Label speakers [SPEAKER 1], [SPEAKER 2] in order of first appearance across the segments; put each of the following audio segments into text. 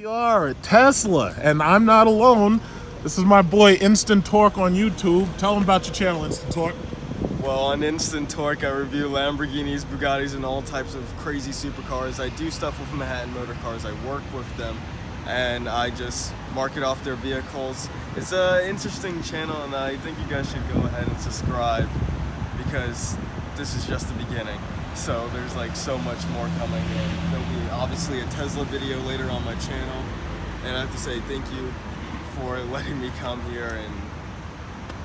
[SPEAKER 1] We are at Tesla, and I'm not alone. This is my boy Instant Torque on YouTube. Tell them about your channel, Instant Torque.
[SPEAKER 2] Well, on Instant Torque, I review Lamborghinis, Bugattis, and all types of crazy supercars. I do stuff with Manhattan Motor Cars. I work with them, and I just market off their vehicles. It's an interesting channel, and I think you guys should go ahead and subscribe because this is just the beginning. So there's like so much more coming in. There'll be obviously a Tesla video later on my channel, and I have to say thank you for letting me come here and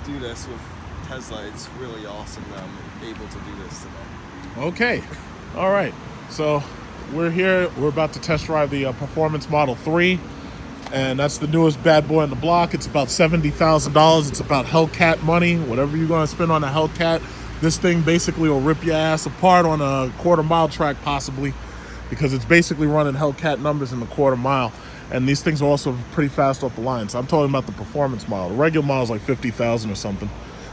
[SPEAKER 2] do this with Tesla. It's really awesome that I'm able to do this today.
[SPEAKER 1] Okay, all right. So we're here. We're about to test drive the Performance Model 3, and that's the newest bad boy on the block. It's about $70,000. It's about Hellcat money. Whatever you're going to spend on a Hellcat, this thing basically will rip your ass apart on a quarter-mile track, possibly, because it's basically running Hellcat numbers in the quarter mile. And these things are also pretty fast off the line. So I'm talking about the performance model. The regular model is like 50,000 or something,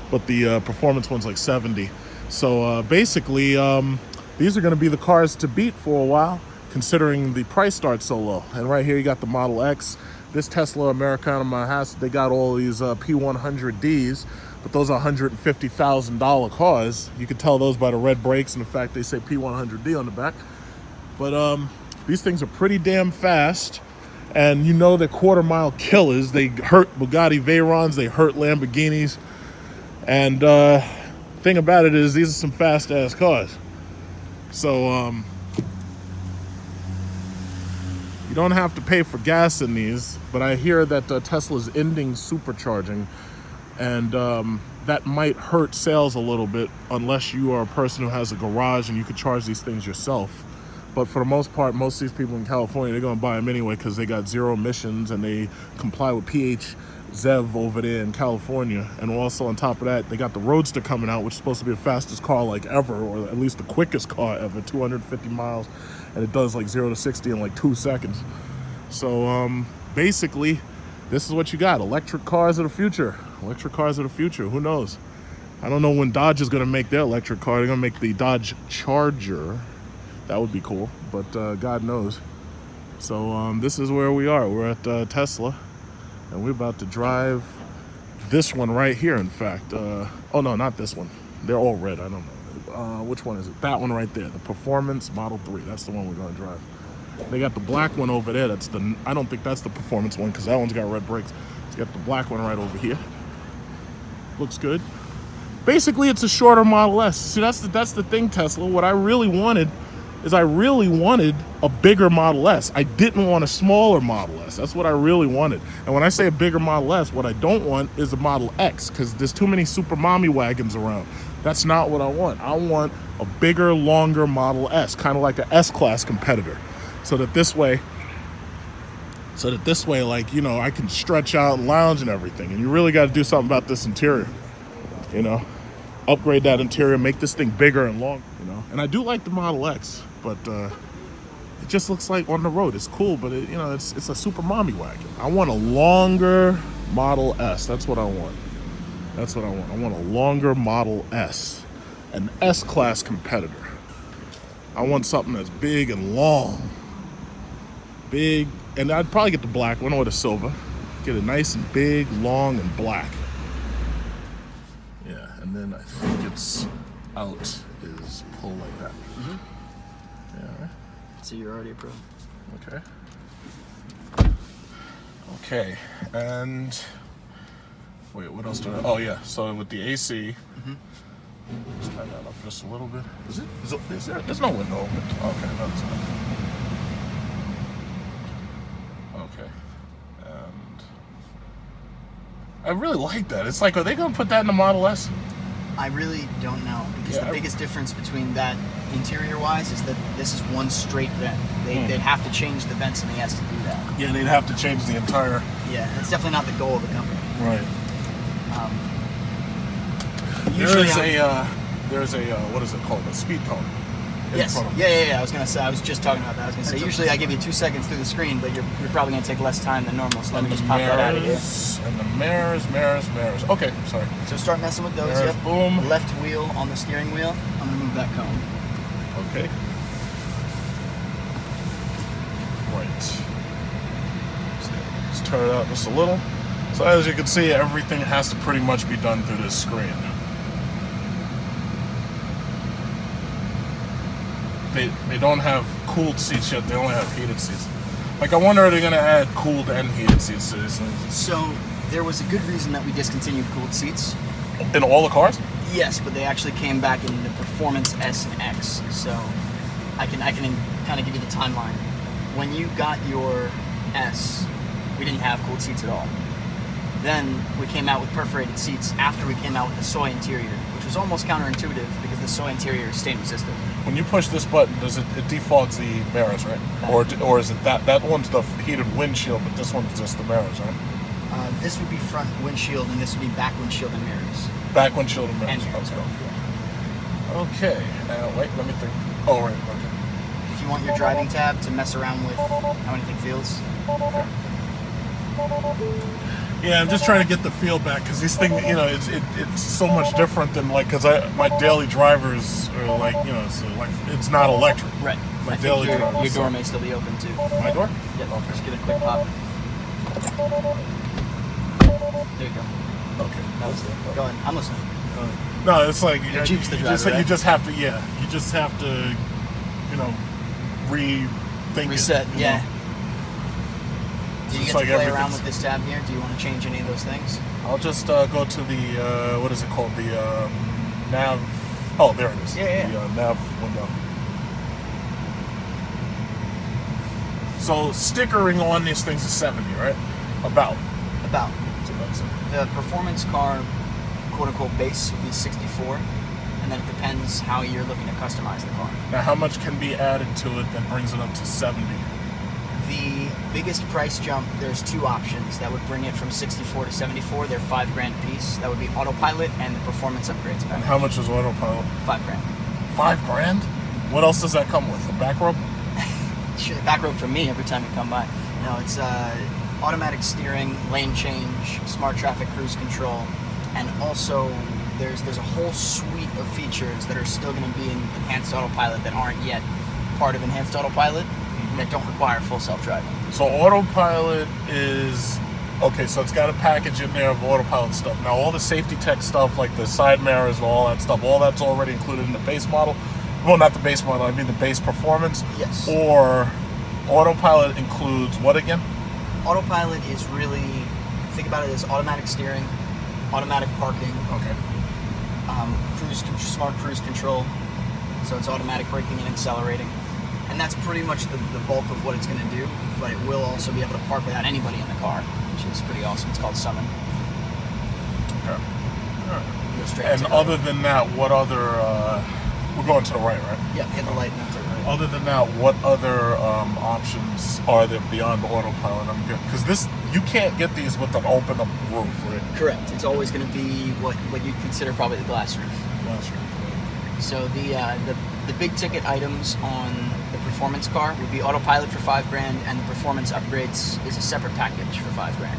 [SPEAKER 1] but the performance one's like 70. So basically, these are going to be the cars to beat for a while, considering the price starts so low. And right here, you got the Model X. This Tesla Americana has, they got all these P100Ds, but those are $150,000 cars. You can tell those by the red brakes and the fact they say P100D on the back. But these things are pretty damn fast. And you know they're quarter mile killers. They hurt Bugatti Veyrons, they hurt Lamborghinis. And thing about it is these are some fast ass cars. So you don't have to pay for gas in these, but I hear that Tesla's ending supercharging, and that might hurt sales a little bit unless you are a person who has a garage and you could charge these things yourself. But for the most part, most of these people in California, they're going to buy them anyway because they got zero emissions and they comply with PHZEV over there in California. And also on top of that, they got the Roadster coming out, which is supposed to be the fastest car like ever, or at least the quickest car ever, 250 miles. And it does like 0 to 60 in like 2 seconds. So basically, this is what you got. Electric cars of the future. Electric cars of the future. Who knows? I don't know when Dodge is going to make their electric car. They're going to make the Dodge Charger. That would be cool, but God knows. So this is where we are. We're at Tesla, and we're about to drive this one right here, in fact. Oh, no, not this one. They're all red. I don't know. Which one is it? That one right there, the Performance Model 3. That's the one we're going to drive. They got the black one over there. That's the. I don't think that's the Performance one because that one's got red brakes. So you got the black one right over here. Looks good. Basically, it's a shorter Model S. See, that's the thing, Tesla. What I really wanted is I really wanted a bigger Model S. I didn't want a smaller Model S. That's what I really wanted. And when I say a bigger Model S, what I don't want is a Model X, because there's too many super mommy wagons around. That's not what I want. I want a bigger, longer Model S, kind of like an S-Class competitor. So that this way, like, you know, I can stretch out and lounge and everything. And you really got to do something about this interior, you know. Upgrade that interior, make this thing bigger and longer, you know. And I do like the Model X, but it just looks like on the road it's cool, but it, you know, it's a super mommy wagon. I want a longer Model S. That's what I want. That's what I want. I want a longer Model S, an S-Class competitor. I want something that's big and long, big, and I'd probably get the black one or the silver. Get it nice and big, long, and black. And then I think it's out is pull like that. Mm-hmm. Yeah. Right.
[SPEAKER 3] So you're already approved.
[SPEAKER 1] Okay. Okay. And wait, what else do I? Oh yeah. So with the AC, let's turn that up just a little bit. Is there? There's no window open. Okay, that's not. Okay. And I really like that. It's like, are they gonna put that in the Model S?
[SPEAKER 3] I really don't know, because the biggest difference between that interior-wise is that this is one straight vent. They'd have to change the vents in the S to do that.
[SPEAKER 1] Yeah, they'd have to change the entire.
[SPEAKER 3] Yeah, that's definitely not the goal of the company.
[SPEAKER 1] Right. There's a what is it called? A speed cone.
[SPEAKER 3] Yes. Yeah. I was gonna say. I was just talking about that. I was gonna say. Usually, I give you 2 seconds through the screen, but you're probably gonna take less time than normal. So let me just pop that out of here.
[SPEAKER 1] And the mirrors. Okay, sorry.
[SPEAKER 3] So start messing with those.
[SPEAKER 1] Mirrors,
[SPEAKER 3] yep.
[SPEAKER 1] boom.
[SPEAKER 3] Left wheel on the steering wheel. I'm gonna move that cone.
[SPEAKER 1] Okay. Right. turn it out just a little. So as you can see, everything has to pretty much be done through this screen. They don't have cooled seats yet, they only have heated seats. Like, I wonder, are they going to add cooled and heated seats to these things?
[SPEAKER 3] So there was a good reason that we discontinued cooled seats.
[SPEAKER 1] In all the cars?
[SPEAKER 3] Yes, but they actually came back in the Performance S and X. So I can kind of give you the timeline. When you got your S, we didn't have cooled seats at all. Then we came out with perforated seats after we came out with the soy interior, which was almost counterintuitive because the soy interior is stain resistant.
[SPEAKER 1] When you push this button, does it defaults the mirrors, right? Or is it that one's the heated windshield, but this one's just the mirrors, right?
[SPEAKER 3] This would be front windshield, and this would be back windshield and mirrors.
[SPEAKER 1] Back windshield and mirrors.
[SPEAKER 3] And mirrors,
[SPEAKER 1] Okay.
[SPEAKER 3] both, yeah.
[SPEAKER 1] Okay. Now wait, let me think. Oh right. Okay.
[SPEAKER 3] If you want your driving tab to mess around with how anything feels,
[SPEAKER 1] Yeah, I'm just trying to get the feel back because these things, you know, it's so much different than like, because my daily drivers are like, you know, so like it's not electric.
[SPEAKER 3] right.
[SPEAKER 1] My
[SPEAKER 3] I
[SPEAKER 1] daily
[SPEAKER 3] think your
[SPEAKER 1] drivers.
[SPEAKER 3] door may still be open too.
[SPEAKER 1] My door?
[SPEAKER 3] Yep.
[SPEAKER 1] Okay.
[SPEAKER 3] Just give it a quick pop. There you go.
[SPEAKER 1] Okay.
[SPEAKER 3] That was it. Go ahead. I'm listening.
[SPEAKER 1] No, it's like
[SPEAKER 3] Your Jeep's the driver,
[SPEAKER 1] you
[SPEAKER 3] right?
[SPEAKER 1] just have to, yeah, you just have to, you know, rethink
[SPEAKER 3] Reset.
[SPEAKER 1] it.
[SPEAKER 3] Yeah. Do you
[SPEAKER 1] It's
[SPEAKER 3] get
[SPEAKER 1] like
[SPEAKER 3] to play around
[SPEAKER 1] everything's-
[SPEAKER 3] with this tab here? Do you want to change any of those things?
[SPEAKER 1] I'll just go to the what is it called? The nav. Oh, there it is.
[SPEAKER 3] Yeah.
[SPEAKER 1] The nav window. So stickering on these things is 70, right? About.
[SPEAKER 3] About.
[SPEAKER 1] So that's it.
[SPEAKER 3] The performance car, quote unquote, base would be 64, and then it depends how you're looking to customize the car.
[SPEAKER 1] Now, how much can be added to it that brings it up to 70?
[SPEAKER 3] The biggest price jump, there's two options that would bring it from 64 to 74. They're $5,000 a piece. That would be Autopilot and the performance upgrades
[SPEAKER 1] And
[SPEAKER 3] package.
[SPEAKER 1] how much is Autopilot?
[SPEAKER 3] $5,000.
[SPEAKER 1] $5,000? What else does that come with? A back rub?
[SPEAKER 3] Shit, back road for me every time you come by. No, it's automatic steering, lane change, smart traffic cruise control, and also there's a whole suite of features that are still going to be in Enhanced Autopilot that aren't yet part of Enhanced Autopilot that don't require full self-driving.
[SPEAKER 1] So Autopilot is okay. So it's got a package in there of Autopilot stuff. Now all the safety tech stuff, like the side mirrors and all that stuff, all that's already included in the base model. Well, not the base model. I mean the base performance.
[SPEAKER 3] Yes.
[SPEAKER 1] Or Autopilot includes what again?
[SPEAKER 3] Autopilot is really, think about it as automatic steering, automatic parking,
[SPEAKER 1] Okay.
[SPEAKER 3] smart cruise control. So it's automatic braking and accelerating. And that's pretty much the bulk of what it's going to do, but it will also be able to park without anybody in the car, which is pretty awesome. It's called Summon.
[SPEAKER 1] Okay. All right.
[SPEAKER 3] Go straight
[SPEAKER 1] And
[SPEAKER 3] to
[SPEAKER 1] other than that, what other? We're going to the right, right?
[SPEAKER 3] yeah, hit the light and then to the right.
[SPEAKER 1] Other than that, what other options are there beyond Autopilot? I'm good because this you can't get these with an open up roof, right?
[SPEAKER 3] Correct. It's always going to be what you'd consider probably the glass roof.
[SPEAKER 1] Glass roof.
[SPEAKER 3] So the big ticket items on the performance car would be Autopilot for $5,000, and the performance upgrades is a separate package for $5,000.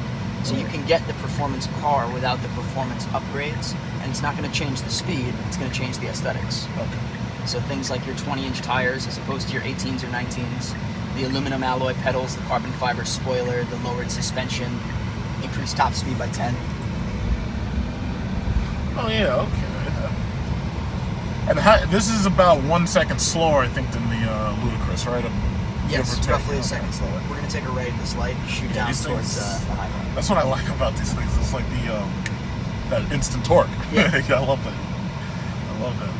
[SPEAKER 3] So you can get the performance car without the performance upgrades, and it's not going to change the speed. It's going to change the aesthetics.
[SPEAKER 1] Okay.
[SPEAKER 3] So things like your 20-inch tires as opposed to your 18s or 19s, the aluminum alloy pedals, the carbon fiber spoiler, the lowered suspension, increased top speed by 10.
[SPEAKER 1] Oh yeah, okay. And this is about 1 second slower, I think, than the Ludicrous, right?
[SPEAKER 3] Yes,
[SPEAKER 1] Give or take.
[SPEAKER 3] roughly a
[SPEAKER 1] Okay.
[SPEAKER 3] second slower. We're going to take a right at this light, shoot down
[SPEAKER 1] these
[SPEAKER 3] towards
[SPEAKER 1] things-
[SPEAKER 3] the highway.
[SPEAKER 1] That's what I like about these things. It's like the that instant torque.
[SPEAKER 3] Yeah.
[SPEAKER 1] I love that. I love that.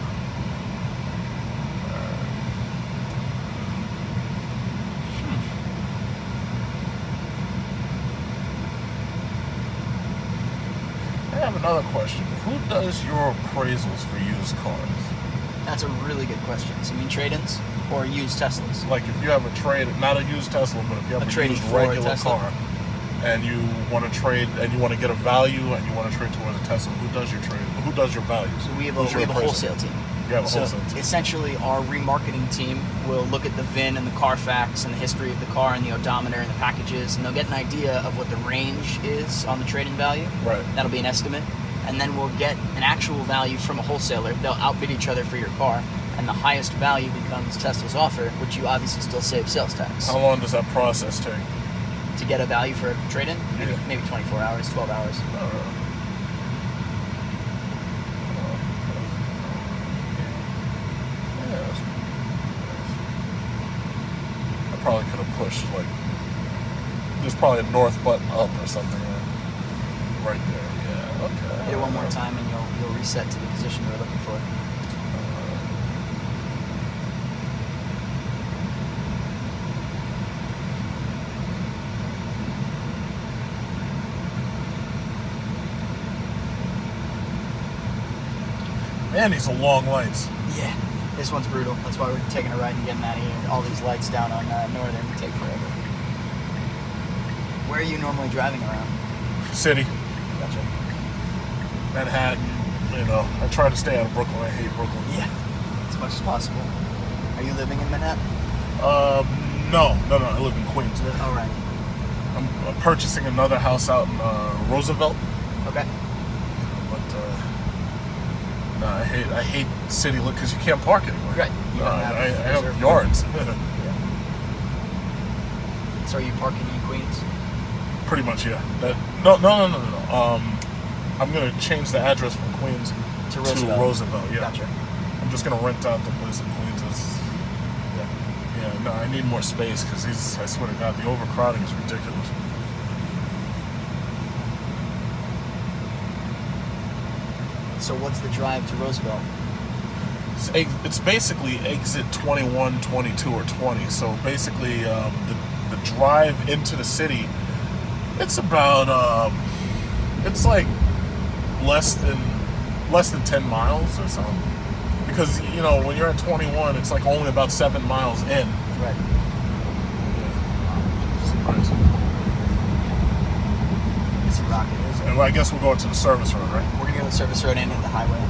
[SPEAKER 1] I have another question. Who does your appraisals for used cars?
[SPEAKER 3] That's a really good question. So you mean trade-ins or used Teslas?
[SPEAKER 1] Like if you have a trade, not a used Tesla, but if you have
[SPEAKER 3] A
[SPEAKER 1] a
[SPEAKER 3] trade-in
[SPEAKER 1] used
[SPEAKER 3] for a
[SPEAKER 1] regular
[SPEAKER 3] Tesla?
[SPEAKER 1] car, and you want to trade, and you want to get a value, and you want to trade towards a Tesla, who does your trade? Who does your values?
[SPEAKER 3] So we have
[SPEAKER 1] Who's your
[SPEAKER 3] a
[SPEAKER 1] appraisal?
[SPEAKER 3] wholesale team.
[SPEAKER 1] You have a
[SPEAKER 3] So
[SPEAKER 1] wholesale team.
[SPEAKER 3] essentially, our remarketing team will look at the VIN and the Carfax and the history of the car and the odometer and the packages, and they'll get an idea of what the range is on the trade-in value.
[SPEAKER 1] Right.
[SPEAKER 3] That'll be an estimate, and then we'll get an actual value from a wholesaler. They'll outbid each other for your car, and the highest value becomes Tesla's offer, which you obviously still save sales tax.
[SPEAKER 1] How long does that process take?
[SPEAKER 3] to get a value for a trade-in. Maybe 24 hours, 12 hours.
[SPEAKER 1] I probably could have pushed, like, there's probably a north button up or something right there. Yeah, okay.
[SPEAKER 3] Hit it one more time and you'll reset to the position you were looking for.
[SPEAKER 1] Man, these are long lights.
[SPEAKER 3] Yeah, this one's brutal. That's why we're taking a ride and getting out of here. All these lights down on Northern take forever. Where are you normally driving around?
[SPEAKER 1] City.
[SPEAKER 3] Gotcha.
[SPEAKER 1] Manhattan, you know. I try to stay out of Brooklyn. I hate Brooklyn.
[SPEAKER 3] Yeah, as much as possible. Are you living in Manhattan?
[SPEAKER 1] No. I live in Queens.
[SPEAKER 3] All right.
[SPEAKER 1] I'm purchasing another house out in Roosevelt.
[SPEAKER 3] Okay.
[SPEAKER 1] But no, I hate city look because you can't park anywhere.
[SPEAKER 3] Right. You don't have
[SPEAKER 1] I have
[SPEAKER 3] reserved
[SPEAKER 1] yards.
[SPEAKER 3] parking. So are you parking in Queens?
[SPEAKER 1] Pretty much, yeah. No. I'm gonna change the address from Queens
[SPEAKER 3] To Roosevelt.
[SPEAKER 1] Yeah.
[SPEAKER 3] Gotcha.
[SPEAKER 1] I'm just gonna rent out the place in Queens. Yeah. No, I need more space because I swear to God, the overcrowding is ridiculous.
[SPEAKER 3] So what's the drive to Roosevelt?
[SPEAKER 1] It's basically exit 21, 22, or 20. So basically, the drive into the city, it's about it's like less than 10 miles or something. Because you know when you're at 21, it's like only about 7 miles in.
[SPEAKER 3] Right. It's a rocket.
[SPEAKER 1] And I guess we'll go to the service road, right?
[SPEAKER 3] We're gonna go to the service road and hit the highway.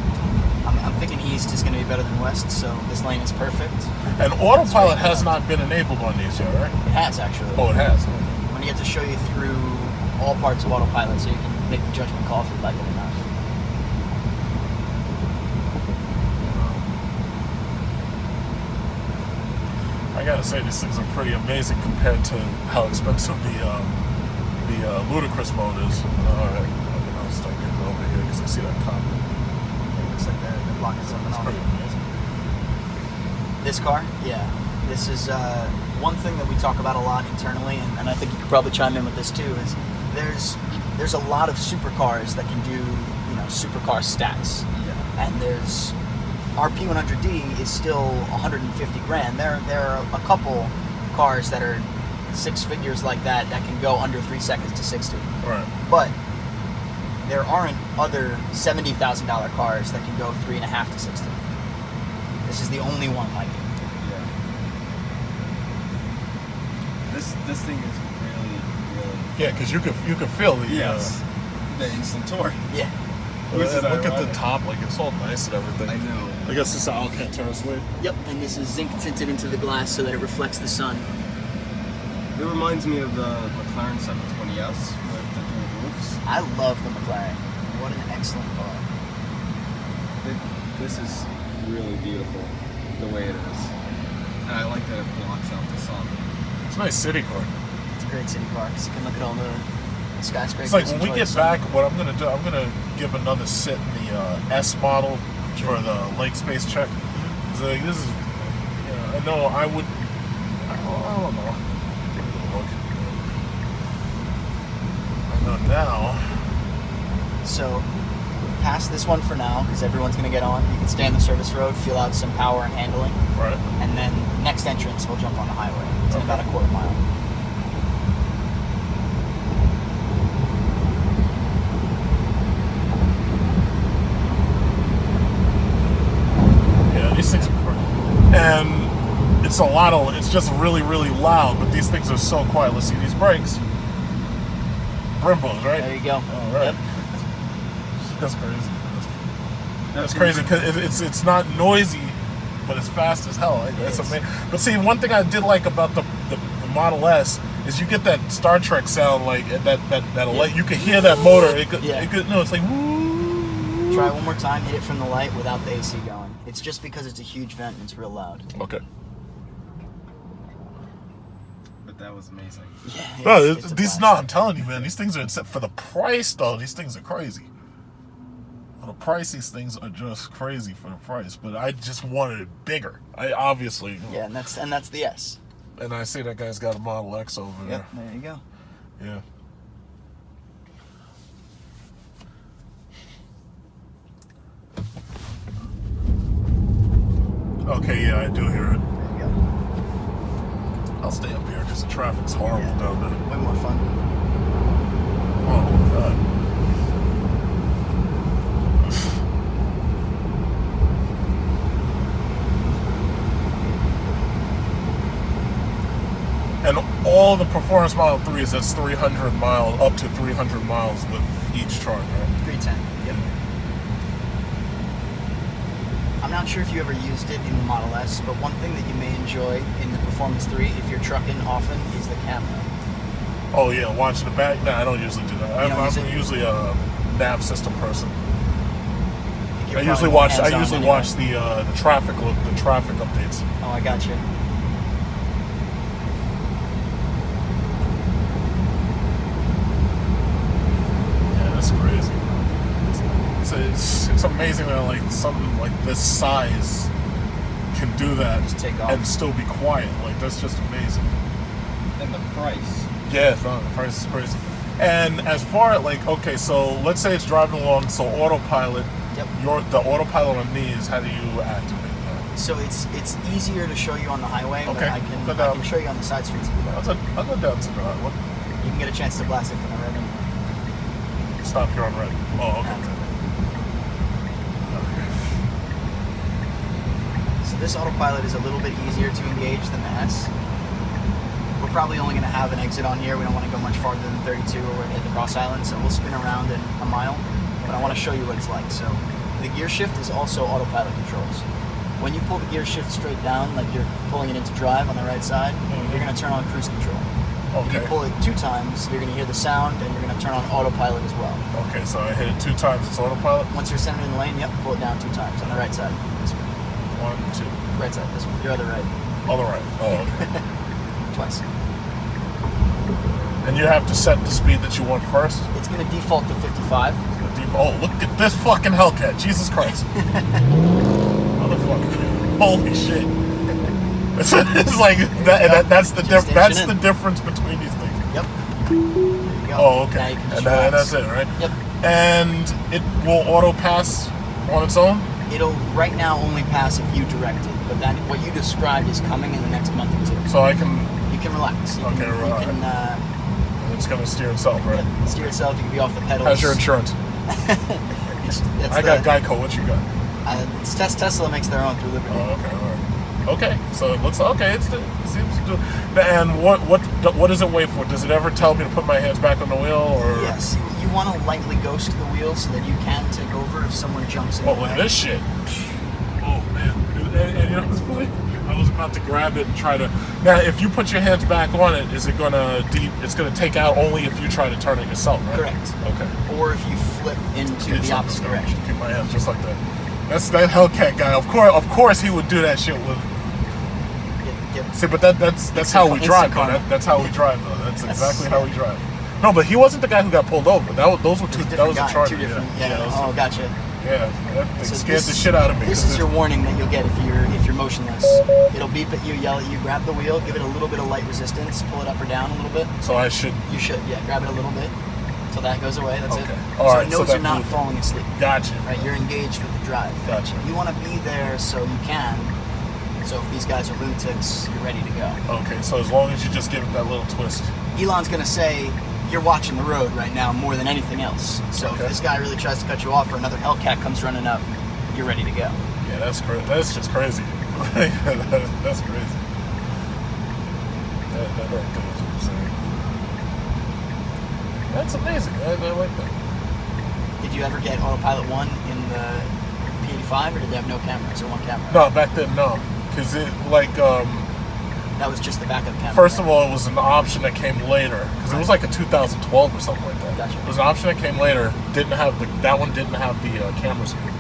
[SPEAKER 3] I'm thinking east is gonna be better than west, so this lane is perfect.
[SPEAKER 1] And Autopilot has not been enabled on these yet, right?
[SPEAKER 3] It has actually.
[SPEAKER 1] Oh, it has.
[SPEAKER 3] I'm gonna get to show you through all parts of Autopilot, so you can make the judgment call if you like it or not.
[SPEAKER 1] I gotta say, these things are pretty amazing compared to how expensive the ludicrous mode is. All right, I'll start getting over here because I see that cop.
[SPEAKER 3] Looks like they're blocking something
[SPEAKER 1] It's
[SPEAKER 3] off.
[SPEAKER 1] pretty amazing.
[SPEAKER 3] This car, yeah. This is one thing that we talk about a lot internally, and I think you could probably chime in with this too. Is there's a lot of supercars that can do supercar stats, and there's our P100D is still 150 grand. There are a couple cars that are 6 figures like that can go under 3 seconds to 60.
[SPEAKER 1] Right.
[SPEAKER 3] But there aren't other $70,000 cars that can go 3.5 to 60. This is the only one like it.
[SPEAKER 2] Yeah. This thing is really.
[SPEAKER 1] Yeah, because you could feel the
[SPEAKER 2] the instant torque.
[SPEAKER 3] Yeah.
[SPEAKER 1] Look at the top, like it's all nice and everything.
[SPEAKER 2] I know.
[SPEAKER 1] I guess it's an Alcantara suede.
[SPEAKER 3] Yep, and this is zinc tinted into the glass so that it reflects the sun.
[SPEAKER 2] It reminds me of the McLaren 720S with the dual roofs.
[SPEAKER 3] I love the McLaren. What an excellent car.
[SPEAKER 2] This is really beautiful the way it is. And I like that it blocks out the sun.
[SPEAKER 1] It's a nice city car.
[SPEAKER 3] It's a great city car because you can look at all the skyscrapers.
[SPEAKER 1] It's like when we
[SPEAKER 3] enjoy the
[SPEAKER 1] get
[SPEAKER 3] sun.
[SPEAKER 1] back, what I'm gonna do, I'm gonna give another sit in the S model for the leg space check. So like, this is, I know I would, I don't know. Take a little look. I know now.
[SPEAKER 3] So, past this one for now, because everyone's going to get on. You can stay on the service road, feel out some power and handling.
[SPEAKER 1] Right.
[SPEAKER 3] And then next entrance, we'll jump on the highway. It's in
[SPEAKER 1] Okay.
[SPEAKER 3] about a quarter mile.
[SPEAKER 1] Yeah, these things are pretty. And it's just really, really loud, but these things are so quiet. Let's see these brakes. Brimbos, right?
[SPEAKER 3] There you go.
[SPEAKER 1] All right.
[SPEAKER 3] Yep.
[SPEAKER 1] That's crazy. That's crazy because it's not noisy, but it's fast as hell. It's amazing. But see, one thing I did like about the Model S is you get that Star Trek sound, like that you can hear that motor. It's like woo.
[SPEAKER 3] Try one more time, hit it from the light without the AC going. It's just because it's a huge vent and it's real loud.
[SPEAKER 1] Okay.
[SPEAKER 2] But That was amazing.
[SPEAKER 3] Yeah.
[SPEAKER 1] No,
[SPEAKER 3] it's a
[SPEAKER 1] these.
[SPEAKER 3] blast.
[SPEAKER 1] No, I'm telling you, man. These things are for the price, though. These things are crazy. For the price, these things are just crazy for the price. But I just wanted it bigger. I obviously.
[SPEAKER 3] Yeah, and that's the S.
[SPEAKER 1] And I see that guy's got a Model X over there.
[SPEAKER 3] Yep. There you go.
[SPEAKER 1] Yeah. Okay, yeah, I do hear it.
[SPEAKER 3] There you go.
[SPEAKER 1] I'll stay up here because the traffic's horrible down there.
[SPEAKER 3] Way more fun.
[SPEAKER 1] Oh, God. And all the Performance Model 3s, that's 300 miles, up to 300 miles with each charge, right?
[SPEAKER 3] 310. Yep. I'm not sure if you ever used it in the Model S, but one thing that you may enjoy in the Performance 3, if you're trucking often, is the camera.
[SPEAKER 1] Oh, yeah, watching the back? Nah, I don't usually do that. I'm usually a nav system person. I usually watch the traffic updates.
[SPEAKER 3] Oh, I got you.
[SPEAKER 1] Yeah, that's crazy. It's amazing that like something like this size can do that
[SPEAKER 3] Just take off.
[SPEAKER 1] and still be quiet. Like that's just amazing.
[SPEAKER 2] And the price.
[SPEAKER 1] Yeah, the price is crazy. And as far as like, okay, so let's say it's driving along, so Autopilot.
[SPEAKER 3] Yep.
[SPEAKER 1] The Autopilot on these, how do you activate that?
[SPEAKER 3] So it's easier to show you on the highway, but
[SPEAKER 1] Okay.
[SPEAKER 3] I can show you on the side streets if you like.
[SPEAKER 1] I'll go down to the highway.
[SPEAKER 3] You can get a chance to blast it from the red.
[SPEAKER 1] Stop here on red. Oh, okay.
[SPEAKER 3] So this Autopilot is a little bit easier to engage than the S. We're probably only going to have an exit on here. We don't want to go much farther than 32 or we're going to hit the cross island, so we'll spin around in a mile. But I want to show you what it's like. So the gear shift is also Autopilot controls. When you pull the gear shift straight down, like you're pulling it into drive on the right side, you're going to turn on cruise control. If you pull it 2 times, you're going to hear the sound, and you're going to turn on Autopilot as well.
[SPEAKER 1] Okay, so I hit it 2 times, it's Autopilot?
[SPEAKER 3] Once you're centered in the lane, yep, pull it down 2 times on the right side. This one.
[SPEAKER 1] 1, 2.
[SPEAKER 3] Right side, this one. Your other right.
[SPEAKER 1] Other right. Oh, okay.
[SPEAKER 3] Twice.
[SPEAKER 1] And you have to set the speed that you want first?
[SPEAKER 3] It's going to default to 55.
[SPEAKER 1] Oh, look at this fucking Hellcat. Jesus Christ. Motherfucker. Holy shit. It's like, that's the difference between these things.
[SPEAKER 3] Yep. There you go.
[SPEAKER 1] Oh, okay.
[SPEAKER 3] Now you can just
[SPEAKER 1] And that's it, right?
[SPEAKER 3] Yep.
[SPEAKER 1] And it will auto pass on its own?
[SPEAKER 3] It'll right now only pass if you direct it, but that what you described is coming in the next month or 2.
[SPEAKER 1] So I can...
[SPEAKER 3] You can relax. You
[SPEAKER 1] Okay, right.
[SPEAKER 3] You can
[SPEAKER 1] it's going to steer itself, right?
[SPEAKER 3] steer itself. You can be off the pedals.
[SPEAKER 1] How's your insurance? I got Geico. What you got?
[SPEAKER 3] It's Tesla makes their own through Liberty.
[SPEAKER 1] Oh, okay, all right. Okay, so it looks okay. It seems to do. And what does it wait for? Does it ever tell me to put my hands back on the wheel, or?
[SPEAKER 3] Yes, you want to lightly ghost the wheel so that you can take over if someone jumps in the
[SPEAKER 1] Oh,
[SPEAKER 3] way.
[SPEAKER 1] this shit. Oh man, and you know what's funny? I was about to grab it and try to. Now, if you put your hands back on it, is it gonna It's gonna take out only if you try to turn it yourself, right?
[SPEAKER 3] Correct.
[SPEAKER 1] Okay.
[SPEAKER 3] Or if you flip into the opposite direction.
[SPEAKER 1] Keep my hands just like that. That's that Hellcat guy. Of course, he would do that shit with. See, but that's how we drive, though. That's how we drive, though. That's exactly how we drive. No, but he wasn't the guy who got pulled over. Those were two. That was a Charger.
[SPEAKER 3] Two different.
[SPEAKER 1] Yeah.
[SPEAKER 3] Oh, gotcha.
[SPEAKER 1] Yeah, that scared the shit out of me.
[SPEAKER 3] This is your warning that you'll get if you're motionless. It'll beep at you, yell at you, grab the wheel, give it a little bit of light resistance, pull it up or down a little bit.
[SPEAKER 1] So I should.
[SPEAKER 3] You should, yeah, grab it a if that goes away. That's
[SPEAKER 1] okay.
[SPEAKER 3] it.
[SPEAKER 1] All
[SPEAKER 3] so
[SPEAKER 1] right,
[SPEAKER 3] it knows
[SPEAKER 1] so
[SPEAKER 3] you're not falling asleep.
[SPEAKER 1] Gotcha.
[SPEAKER 3] Right, you're engaged with the drive.
[SPEAKER 1] Gotcha.
[SPEAKER 3] You want to be there so you can. So if these guys are lunatics, you're ready to go.
[SPEAKER 1] Okay, so as long as you just give it that little twist.
[SPEAKER 3] Elon's gonna say you're watching the road right now more than anything else. So if this guy really tries to cut you off or another Hellcat comes running up, you're ready to go.
[SPEAKER 1] Yeah, that's crazy. That's just crazy. That's crazy. That right there is what I'm saying. That's amazing. I like that.
[SPEAKER 3] Did you ever get Autopilot 1 in the P85 or did they have no cameras or one camera?
[SPEAKER 1] No, back then, no. Because
[SPEAKER 3] that was just the backup camera.
[SPEAKER 1] First of all, it was an option that came later. Because it was like a 2012 or something like that.
[SPEAKER 3] Gotcha.
[SPEAKER 1] It was an option that came later. That one didn't have the camera screen.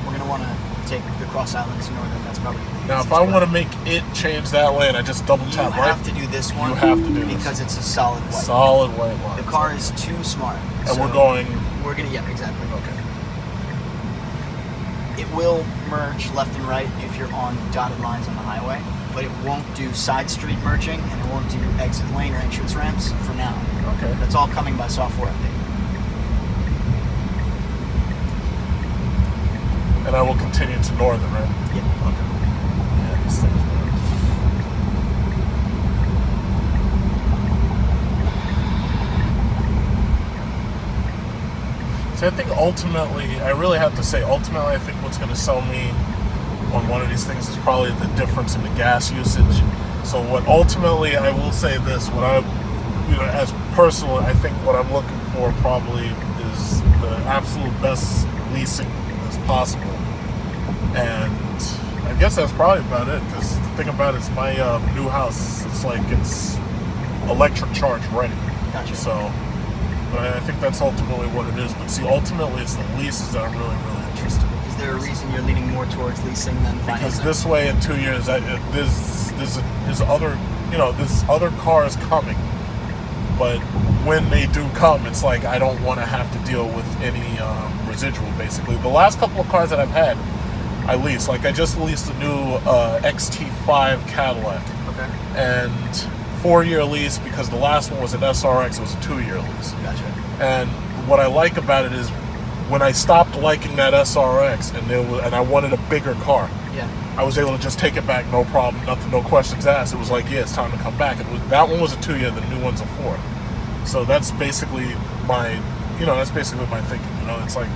[SPEAKER 3] We're going to want to take the Cross Island to Northern. That's probably the
[SPEAKER 1] Now, if
[SPEAKER 3] easiest
[SPEAKER 1] I
[SPEAKER 3] way.
[SPEAKER 1] want to make it change that lane, I just double
[SPEAKER 3] You
[SPEAKER 1] tap, right?
[SPEAKER 3] have to do this one.
[SPEAKER 1] You have to do this.
[SPEAKER 3] because it's a solid white.
[SPEAKER 1] Solid white line.
[SPEAKER 3] The car is too smart.
[SPEAKER 1] And
[SPEAKER 3] so
[SPEAKER 1] we're going...
[SPEAKER 3] We're gonna, yeah, exactly.
[SPEAKER 1] Okay.
[SPEAKER 3] It will merge left and right if you're on dotted lines on the highway, but it won't do side street merging, and it won't do exit lane or entrance ramps for now.
[SPEAKER 1] Okay.
[SPEAKER 3] That's all coming by software update.
[SPEAKER 1] And I will continue to Northern, right?
[SPEAKER 3] Yep.
[SPEAKER 1] Okay. Yeah, these things, man. So I think ultimately, I really have to say, ultimately, I think what's going to sell me on one of these things is probably the difference in the gas usage. So what ultimately, I will say this, what I, as personal, I think what I'm looking for probably is the absolute best leasing as possible. And I guess that's probably about it, because the thing about it is my new house, it's like it's electric charge ready.
[SPEAKER 3] Gotcha.
[SPEAKER 1] So, but I think that's ultimately what it is. But see, ultimately it's the leases that I'm really, really interested in.
[SPEAKER 3] Is there a reason you're leaning more towards leasing than
[SPEAKER 1] Because
[SPEAKER 3] financing?
[SPEAKER 1] this way in 2 years, there's other, there's other cars coming. But when they do come, it's like I don't want to have to deal with any residual, basically. The last couple of cars that I've had, I leased. Like, I just leased a new XT5 Cadillac.
[SPEAKER 3] Okay.
[SPEAKER 1] And 4-year lease, because the last one was an SRX, it was a 2-year lease.
[SPEAKER 3] Gotcha.
[SPEAKER 1] And what I like about it is when I stopped liking that SRX and I wanted a bigger car,
[SPEAKER 3] Yeah.
[SPEAKER 1] I was able to just take it back, no problem, nothing, no questions asked. It was like, yeah, it's time to come back. That one was a 2-year, the new one's a 4. So that's basically my thinking. It's like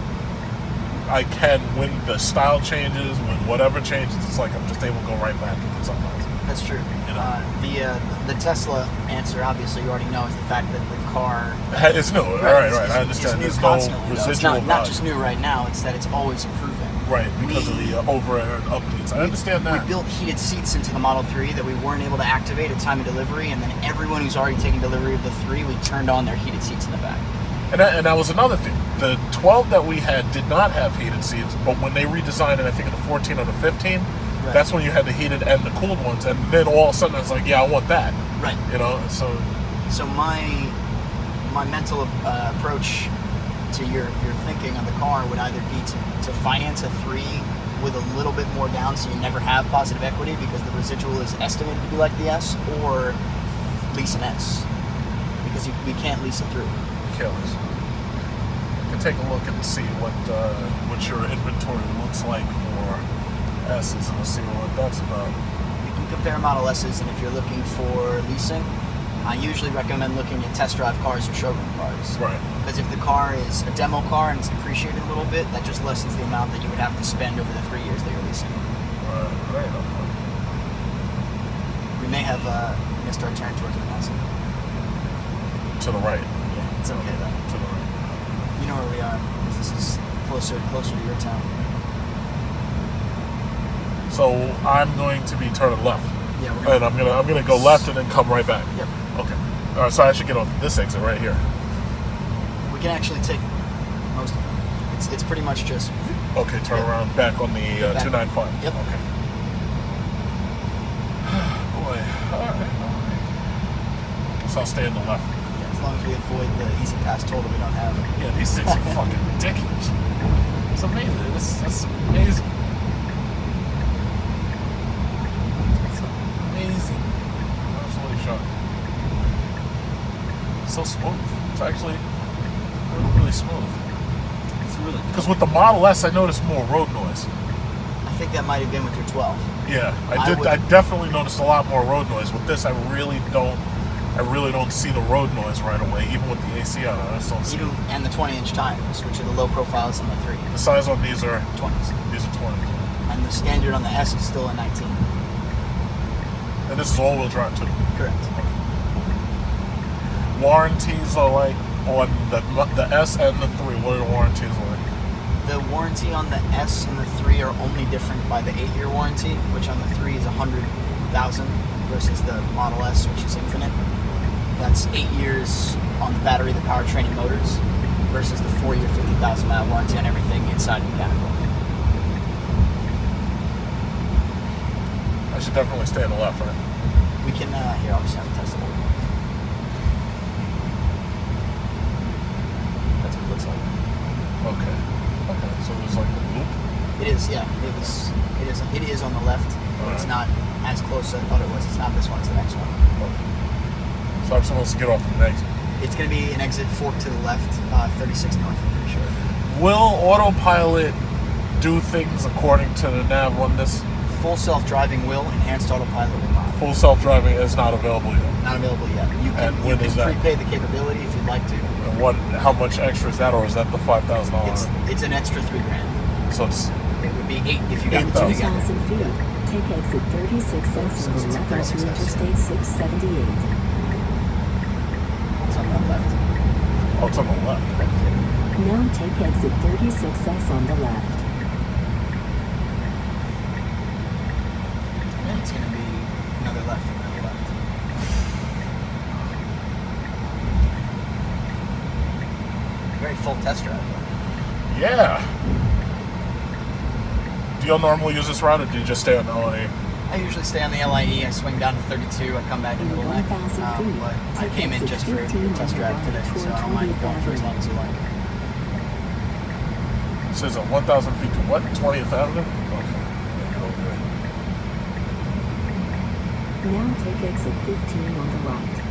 [SPEAKER 1] I can, when the style changes, when whatever changes, it's like I'm just able to go right back and do something else.
[SPEAKER 3] That's true. The Tesla answer, obviously, you already know, is the fact that the car
[SPEAKER 1] It's new, right. I understand.
[SPEAKER 3] It's
[SPEAKER 1] There's
[SPEAKER 3] new
[SPEAKER 1] no
[SPEAKER 3] constantly. Though. It's
[SPEAKER 1] residual
[SPEAKER 3] not
[SPEAKER 1] value.
[SPEAKER 3] just new right now. It's that it's always improving.
[SPEAKER 1] Right, because of the over-air updates. I understand that.
[SPEAKER 3] We built heated seats into the Model 3 that we weren't able to activate at time of delivery, and then everyone who's already taken delivery of the 3, we turned on their heated seats in the back.
[SPEAKER 1] And that was another thing. The 12 that we had did not have heated seats, but when they redesigned it, I think in the 14 or the 15,
[SPEAKER 3] Right.
[SPEAKER 1] that's when you had the heated and the cooled ones, and then all of a sudden it's like, yeah, I want that.
[SPEAKER 3] Right.
[SPEAKER 1] So
[SPEAKER 3] my mental approach to your thinking on the car would either be to finance a 3 with a little bit more down, so you never have positive equity because the residual is estimated to be like the S, or lease an S because we can't lease it through.
[SPEAKER 1] killers. You can take a look and see what your inventory looks like for S's and see what that's about.
[SPEAKER 3] You can compare Model S's, and if you're looking for leasing, I usually recommend looking at test drive cars or showroom cars.
[SPEAKER 1] Right.
[SPEAKER 3] Because if the car is a demo car and it's depreciated a little bit, that just lessens the amount that you would have to spend over the 3 years that you're leasing.
[SPEAKER 1] Right. Okay.
[SPEAKER 3] We may have missed our turn towards Manassa.
[SPEAKER 1] To the right.
[SPEAKER 3] Yeah, it's okay though.
[SPEAKER 1] To the right.
[SPEAKER 3] You know where we are, because this is closer to your town.
[SPEAKER 1] So I'm going to be turning left.
[SPEAKER 3] Yeah, we're
[SPEAKER 1] And I'm gonna go left and then come right back.
[SPEAKER 3] Yep.
[SPEAKER 1] Okay. All right. So I should get on this exit right here.
[SPEAKER 3] We can actually take most of them. It's pretty much just.
[SPEAKER 1] Okay. Turn
[SPEAKER 3] Yep.
[SPEAKER 1] around back on the
[SPEAKER 3] Back.
[SPEAKER 1] 295.
[SPEAKER 3] Yep.
[SPEAKER 1] Okay. Boy. All right. So I'll stay in the left.
[SPEAKER 3] Yeah, as long as we avoid the easy pass toll that we don't have.
[SPEAKER 1] Yeah. These things are fucking ridiculous. It's amazing. That's amazing. It's amazing. Absolutely shocking. So smooth. It's actually really, really smooth.
[SPEAKER 3] It's really.
[SPEAKER 1] Because with the Model S, I noticed more road noise.
[SPEAKER 3] I think that might have been with your 12.
[SPEAKER 1] Yeah, I
[SPEAKER 3] I
[SPEAKER 1] did.
[SPEAKER 3] would-
[SPEAKER 1] I definitely noticed a lot more road noise. With this, I really don't see the road noise right away. Even with the AC on, I just don't see
[SPEAKER 3] Even
[SPEAKER 1] it.
[SPEAKER 3] and the 20-inch tires, which are the low profiles on the 3.
[SPEAKER 1] The size on these are
[SPEAKER 3] 20s.
[SPEAKER 1] 20,
[SPEAKER 3] And the standard on the S is still a 19.
[SPEAKER 1] and this is all-wheel drive too.
[SPEAKER 3] Correct.
[SPEAKER 1] Warranties are like on the S and the 3. What are the warranties like?
[SPEAKER 3] The warranty on the S and the 3 are only different by the 8-year warranty, which on the 3 is 100,000 versus the Model S, which is infinite. That's 8 years on the battery, the powertrain, and motors, versus the 4-year, 50,000 mile warranty on everything inside mechanical.
[SPEAKER 1] I should definitely stay on the left, right?
[SPEAKER 3] We can, here, I'll just have to test it. That's what it looks like.
[SPEAKER 1] Okay. Okay, so there's like a loop?
[SPEAKER 3] It is, yeah. It is on the left. But it's not as close as I thought it was. It's not this one, it's the next one.
[SPEAKER 1] Okay. So I'm supposed to get off an exit.
[SPEAKER 3] It's going to be an exit fork to the left, 36 north, I'm pretty sure.
[SPEAKER 1] Will Autopilot do things according to the nav on this?
[SPEAKER 3] Full self-driving will, enhanced autopilot will not.
[SPEAKER 1] Full self-driving is not available yet.
[SPEAKER 3] Not available yet. You can,
[SPEAKER 1] And when is that?
[SPEAKER 3] prepay the capability if you'd like to.
[SPEAKER 1] And how much extra is that, or is that the $5,000?
[SPEAKER 3] It's an extra $3,000.
[SPEAKER 1] So it's
[SPEAKER 3] It would be 8 if you got the two
[SPEAKER 1] 8,000.
[SPEAKER 3] together.
[SPEAKER 4] 2,000 feet. Take exit 36S on the left onto Interstate 678.
[SPEAKER 3] It's on the left.
[SPEAKER 1] Oh, it's on the left.
[SPEAKER 4] Now take exit 36S on the left.
[SPEAKER 3] And it's going to be another left and another left. Very full test drive.
[SPEAKER 1] Yeah. Do you normally use this route, or do you just stay on LA?
[SPEAKER 3] I usually stay on the LIE. I swing down to 32. I come back into the left.
[SPEAKER 4] 1,000 feet.
[SPEAKER 3] But I came in just for a test drive today, so I don't mind going for as long as you like.
[SPEAKER 1] It says 1,000 feet to what? 20th Avenue? Okay.
[SPEAKER 4] Now take exit 15 on the right.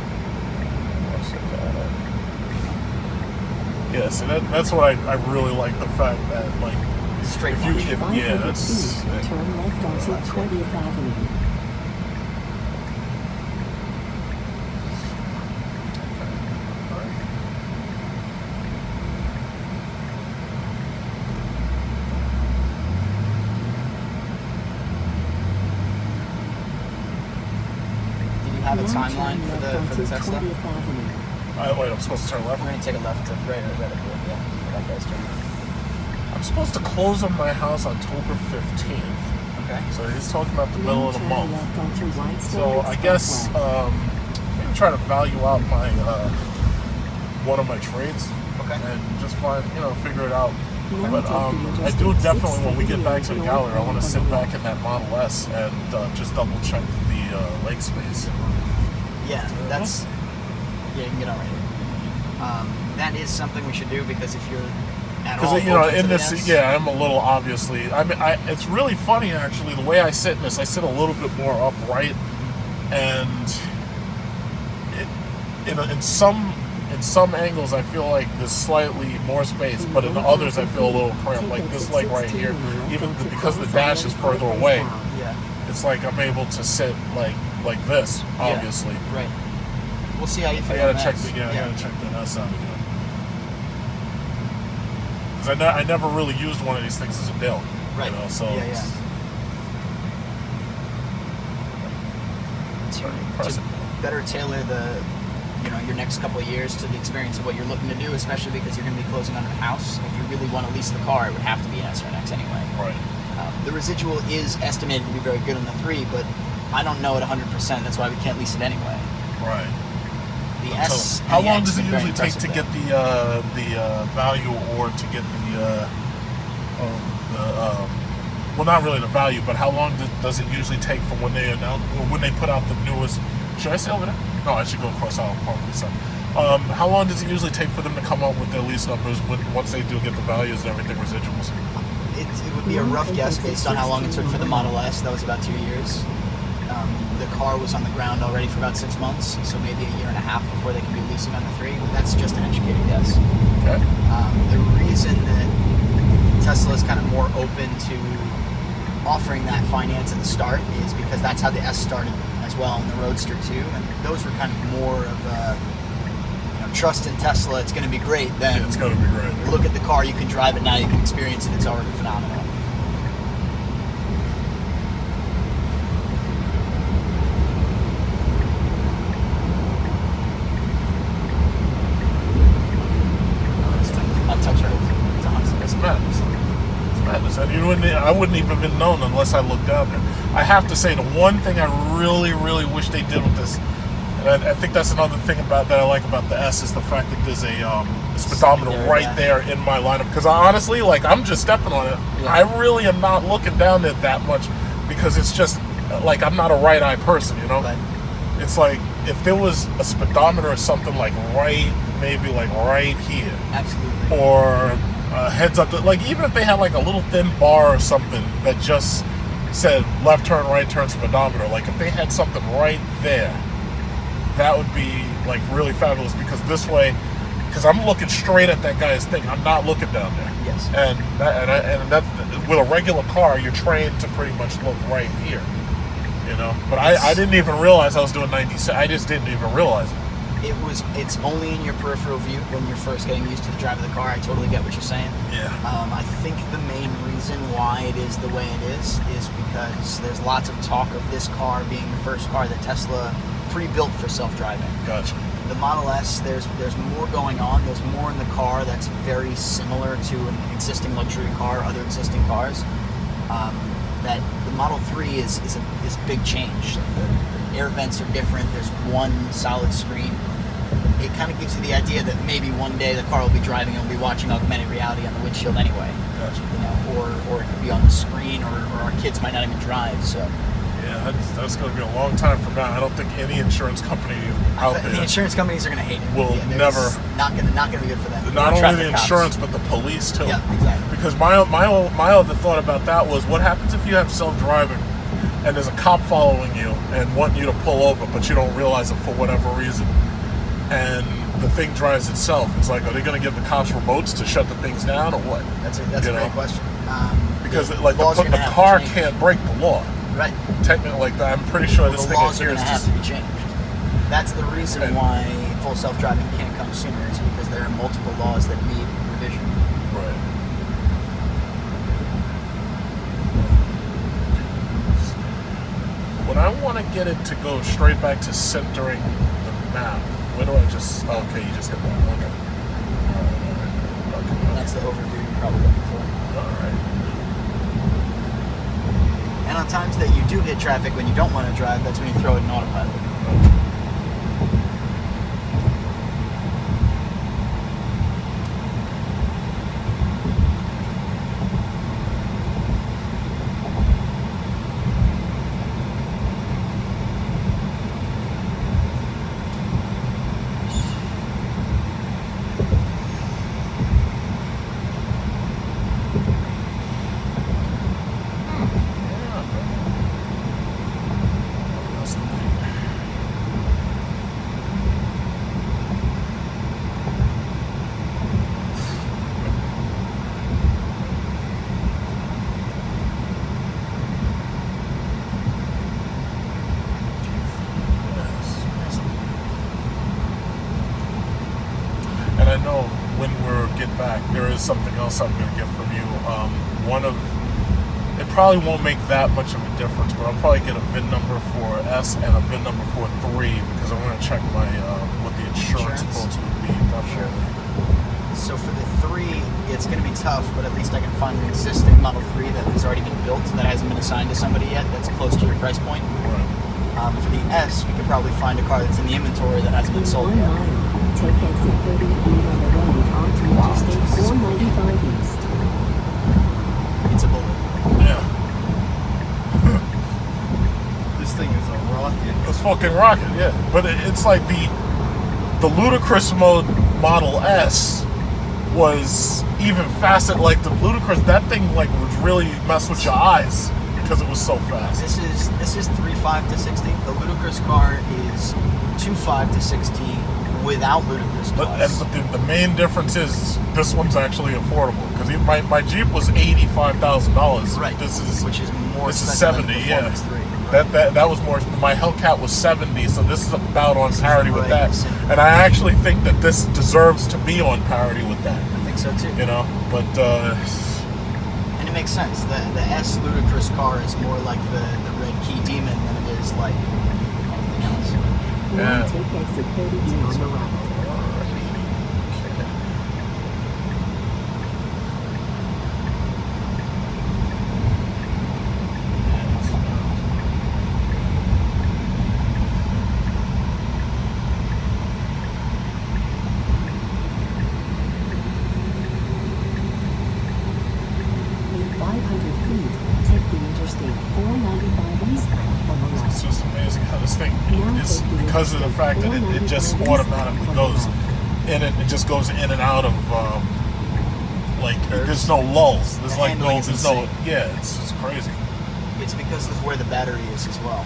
[SPEAKER 1] Yeah, so that's what I really like, the fact that, like,
[SPEAKER 3] Straight
[SPEAKER 1] if
[SPEAKER 3] line.
[SPEAKER 1] you, if, yeah,
[SPEAKER 4] 500
[SPEAKER 1] that's,
[SPEAKER 4] feet. Turn left onto 20th Avenue.
[SPEAKER 3] Did you have a
[SPEAKER 4] Now
[SPEAKER 3] timeline
[SPEAKER 4] turn
[SPEAKER 3] for
[SPEAKER 4] left
[SPEAKER 3] the
[SPEAKER 4] onto
[SPEAKER 3] Tesla?
[SPEAKER 4] 20th Avenue.
[SPEAKER 1] wait, I'm supposed to turn left?
[SPEAKER 3] We're going to take a left to right. Yeah, that guy's turn.
[SPEAKER 1] I'm supposed to close on my house October 15th.
[SPEAKER 3] Okay.
[SPEAKER 1] So he's talking about the middle
[SPEAKER 4] Now
[SPEAKER 1] of the
[SPEAKER 4] turn
[SPEAKER 1] month.
[SPEAKER 4] left onto
[SPEAKER 1] So
[SPEAKER 4] Whitestone
[SPEAKER 1] I guess
[SPEAKER 4] Expressway.
[SPEAKER 1] maybe try to value out my one of my trades
[SPEAKER 3] Okay.
[SPEAKER 1] and just figure it out.
[SPEAKER 4] Now
[SPEAKER 1] But
[SPEAKER 4] take the
[SPEAKER 1] I
[SPEAKER 4] Interstate
[SPEAKER 1] do definitely, when we get back to the
[SPEAKER 4] 678
[SPEAKER 1] gallery, I want to
[SPEAKER 4] on
[SPEAKER 1] sit
[SPEAKER 4] the
[SPEAKER 1] back
[SPEAKER 4] left.
[SPEAKER 1] in that Model S and just double check the leg space.
[SPEAKER 3] Yeah, that's... Yeah, you can get on right here. That is something we should do because if you're at all
[SPEAKER 1] Because
[SPEAKER 3] open to
[SPEAKER 1] in
[SPEAKER 3] the
[SPEAKER 1] this,
[SPEAKER 3] S,
[SPEAKER 1] yeah, I'm a little obviously. I mean, it's really funny actually the way I sit in this. I sit a little bit more upright, and in some angles I feel like there's slightly more space, but in others I feel a little cramped. Like this leg right here, even because the dash is further away,
[SPEAKER 3] yeah,
[SPEAKER 1] it's like I'm able to sit like this. Obviously,
[SPEAKER 3] right. We'll see how you
[SPEAKER 1] I
[SPEAKER 3] feel.
[SPEAKER 1] gotta
[SPEAKER 3] on
[SPEAKER 1] check
[SPEAKER 3] that.
[SPEAKER 1] the I gotta check the S out again. Because I never really used one of these things as a daily.
[SPEAKER 3] Right.
[SPEAKER 1] So
[SPEAKER 3] Yeah,
[SPEAKER 1] it's,
[SPEAKER 3] To
[SPEAKER 1] impressive.
[SPEAKER 3] better tailor your next couple of years to the experience of what you're looking to do, especially because you're going to be closing on a house. If you really want to lease the car, it would have to be an S or an X anyway.
[SPEAKER 1] Right.
[SPEAKER 3] The residual is estimated to be very good on the 3, but I don't know at 100%. That's why we can't lease it anyway.
[SPEAKER 1] Right.
[SPEAKER 3] The
[SPEAKER 1] So
[SPEAKER 3] S.
[SPEAKER 1] how
[SPEAKER 3] and the
[SPEAKER 1] long
[SPEAKER 3] X
[SPEAKER 1] does it
[SPEAKER 3] are very
[SPEAKER 1] usually take to
[SPEAKER 3] impressive
[SPEAKER 1] get
[SPEAKER 3] there.
[SPEAKER 1] the value, or to get well, not really the value, but how long does it usually take from when they put out the newest? Should I stay over there? No, I should go across our parking side. How long does it usually take for them to come up with their lease numbers once they do get the values and everything, residuals?
[SPEAKER 3] It would be a rough guess based on how long it took for the Model S. That was about 2 years. The car was on the ground already for about 6 months, so maybe a year and a half before they can be leasing on the 3. But that's just an educated guess.
[SPEAKER 1] Okay.
[SPEAKER 3] The reason that Tesla is kind of more open to offering that finance at the start is because that's how the S started as well, and the Roadster too. And those were kind of more of trust in Tesla. It's going to be great. Then
[SPEAKER 1] Yeah, it's going to be great.
[SPEAKER 3] look at the car. You can drive it now. You can experience it. It's already phenomenal.
[SPEAKER 1] It's madness. It's madness. And I wouldn't even have been known unless I looked down there. I have to say, the one thing I really, really wish they did with this, and I think that's another thing that I like about the S, is the fact that there's a speedometer right there in my lineup. Because honestly, I'm just stepping on it.
[SPEAKER 3] Yeah.
[SPEAKER 1] I really am not looking down there that much, because it's just like I'm not a right eye person, you know.
[SPEAKER 3] Right.
[SPEAKER 1] It's like if there was a speedometer or something like maybe like right here,
[SPEAKER 3] Absolutely.
[SPEAKER 1] or a heads up, like even if they had like a little thin bar or something that just said left turn, right turn, speedometer, like if they had something right there, that would be like really fabulous, because this way, because I'm looking straight at that guy's thing, I'm not looking down there.
[SPEAKER 3] Yes.
[SPEAKER 1] And that with a regular car, you're trained to pretty much look right here, you know. But I didn't even realize I was doing 96. I just didn't even realize it.
[SPEAKER 3] It's only in your peripheral view when you're first getting used to the drive of the car. I totally get what you're saying.
[SPEAKER 1] Yeah.
[SPEAKER 3] I think the main reason why it is the way it is because there's lots of talk of this car being the first car that Tesla pre-built for self-driving.
[SPEAKER 1] Gotcha.
[SPEAKER 3] The Model S, there's more going on. There's more in the car that's very similar to an existing luxury car, other existing cars. That the Model 3 is a big change. The air vents are different. There's one solid screen. It kind of gives you the idea that maybe one day the car will be driving and we'll be watching augmented reality on the windshield anyway.
[SPEAKER 1] Gotcha.
[SPEAKER 3] You know, or it could be on the screen, or our kids might not even drive. So
[SPEAKER 1] Yeah, that's going to be a long time from now. I don't think any insurance company out there.
[SPEAKER 3] the insurance companies are going to hate it.
[SPEAKER 1] Will never.
[SPEAKER 3] Not going to be good for them.
[SPEAKER 1] Not only
[SPEAKER 3] Traffic
[SPEAKER 1] the
[SPEAKER 3] cops.
[SPEAKER 1] insurance, but the police too.
[SPEAKER 3] Yeah, exactly.
[SPEAKER 1] Because my other thought about that was, what happens if you have self-driving and there's a cop following you and wanting you to pull over, but you don't realize it for whatever reason, and the thing drives itself? It's like, are they going to give the cops remotes to shut the things down, or what?
[SPEAKER 3] That's a great question.
[SPEAKER 1] Because
[SPEAKER 3] the
[SPEAKER 1] like
[SPEAKER 3] laws are
[SPEAKER 1] the
[SPEAKER 3] gonna have to
[SPEAKER 1] car
[SPEAKER 3] change.
[SPEAKER 1] can't break the law.
[SPEAKER 3] Right.
[SPEAKER 1] Technically, like I'm pretty sure this
[SPEAKER 3] The
[SPEAKER 1] thing
[SPEAKER 3] laws
[SPEAKER 1] is
[SPEAKER 3] are going to have
[SPEAKER 1] just
[SPEAKER 3] to be changed. That's the reason why full self-driving can't come sooner, is because there are multiple laws that need revision.
[SPEAKER 1] right. When I want to get it to go straight back to centering the map, where do I just? Okay, you just hit that. Okay. All right. Okay.
[SPEAKER 3] That's the overview you're probably looking for.
[SPEAKER 1] All right.
[SPEAKER 3] And on times that you do hit traffic when you don't want to drive, that's when you throw it in autopilot.
[SPEAKER 1] And I know when we get back, there is something else I'm going to get from you. It probably won't make that much of a difference, but I'll probably get a VIN number for S and a VIN number for 3, because I want to check my what the insurance quotes would be. Definitely.
[SPEAKER 3] So for the 3, it's going to be tough, but at least I can find an existing Model 3 that has already been built, that hasn't been assigned to somebody yet, that's close to your price point.
[SPEAKER 1] Right.
[SPEAKER 3] For the S, we could probably find a car that's in the inventory that hasn't been sold
[SPEAKER 4] 1
[SPEAKER 3] yet.
[SPEAKER 4] mile, take exit 38 on the road onto Interstate 495 East.
[SPEAKER 3] It's a bullet.
[SPEAKER 1] Yeah.
[SPEAKER 2] This thing is a rocket.
[SPEAKER 1] It's fucking rocket, yeah. But it's like the ludicrous mode Model S was even faster. Like the ludicrous, that thing like would really mess with your eyes because it was so fast.
[SPEAKER 3] This is 3.5 to 60. The ludicrous car is 2.5 to 60 without ludicrous plus.
[SPEAKER 1] But the main difference is this one's actually affordable, because my Jeep was $85,000.
[SPEAKER 3] Right.
[SPEAKER 1] Which is
[SPEAKER 3] more
[SPEAKER 1] this is
[SPEAKER 3] expensive
[SPEAKER 1] 70.
[SPEAKER 3] than the
[SPEAKER 1] Yeah.
[SPEAKER 3] Performance 3.
[SPEAKER 1] That was more. My Hellcat was 70, so this is about on parity with that.
[SPEAKER 3] right.
[SPEAKER 1] And I actually think that this deserves to be on parity with that.
[SPEAKER 3] I think so too.
[SPEAKER 1] You know, but
[SPEAKER 3] And it makes sense. The S ludicrous car is more like the red key demon than it is like anything else.
[SPEAKER 1] Yeah.
[SPEAKER 4] Now take exit 32 on the right. In 500 feet, take the Interstate 495 eastbound.
[SPEAKER 1] just think it's because of the fact that it just automatically goes in and it just goes in and out of like there's no lulls. There's like no, there's no, yeah, it's crazy.
[SPEAKER 3] It's because of where the battery is as well.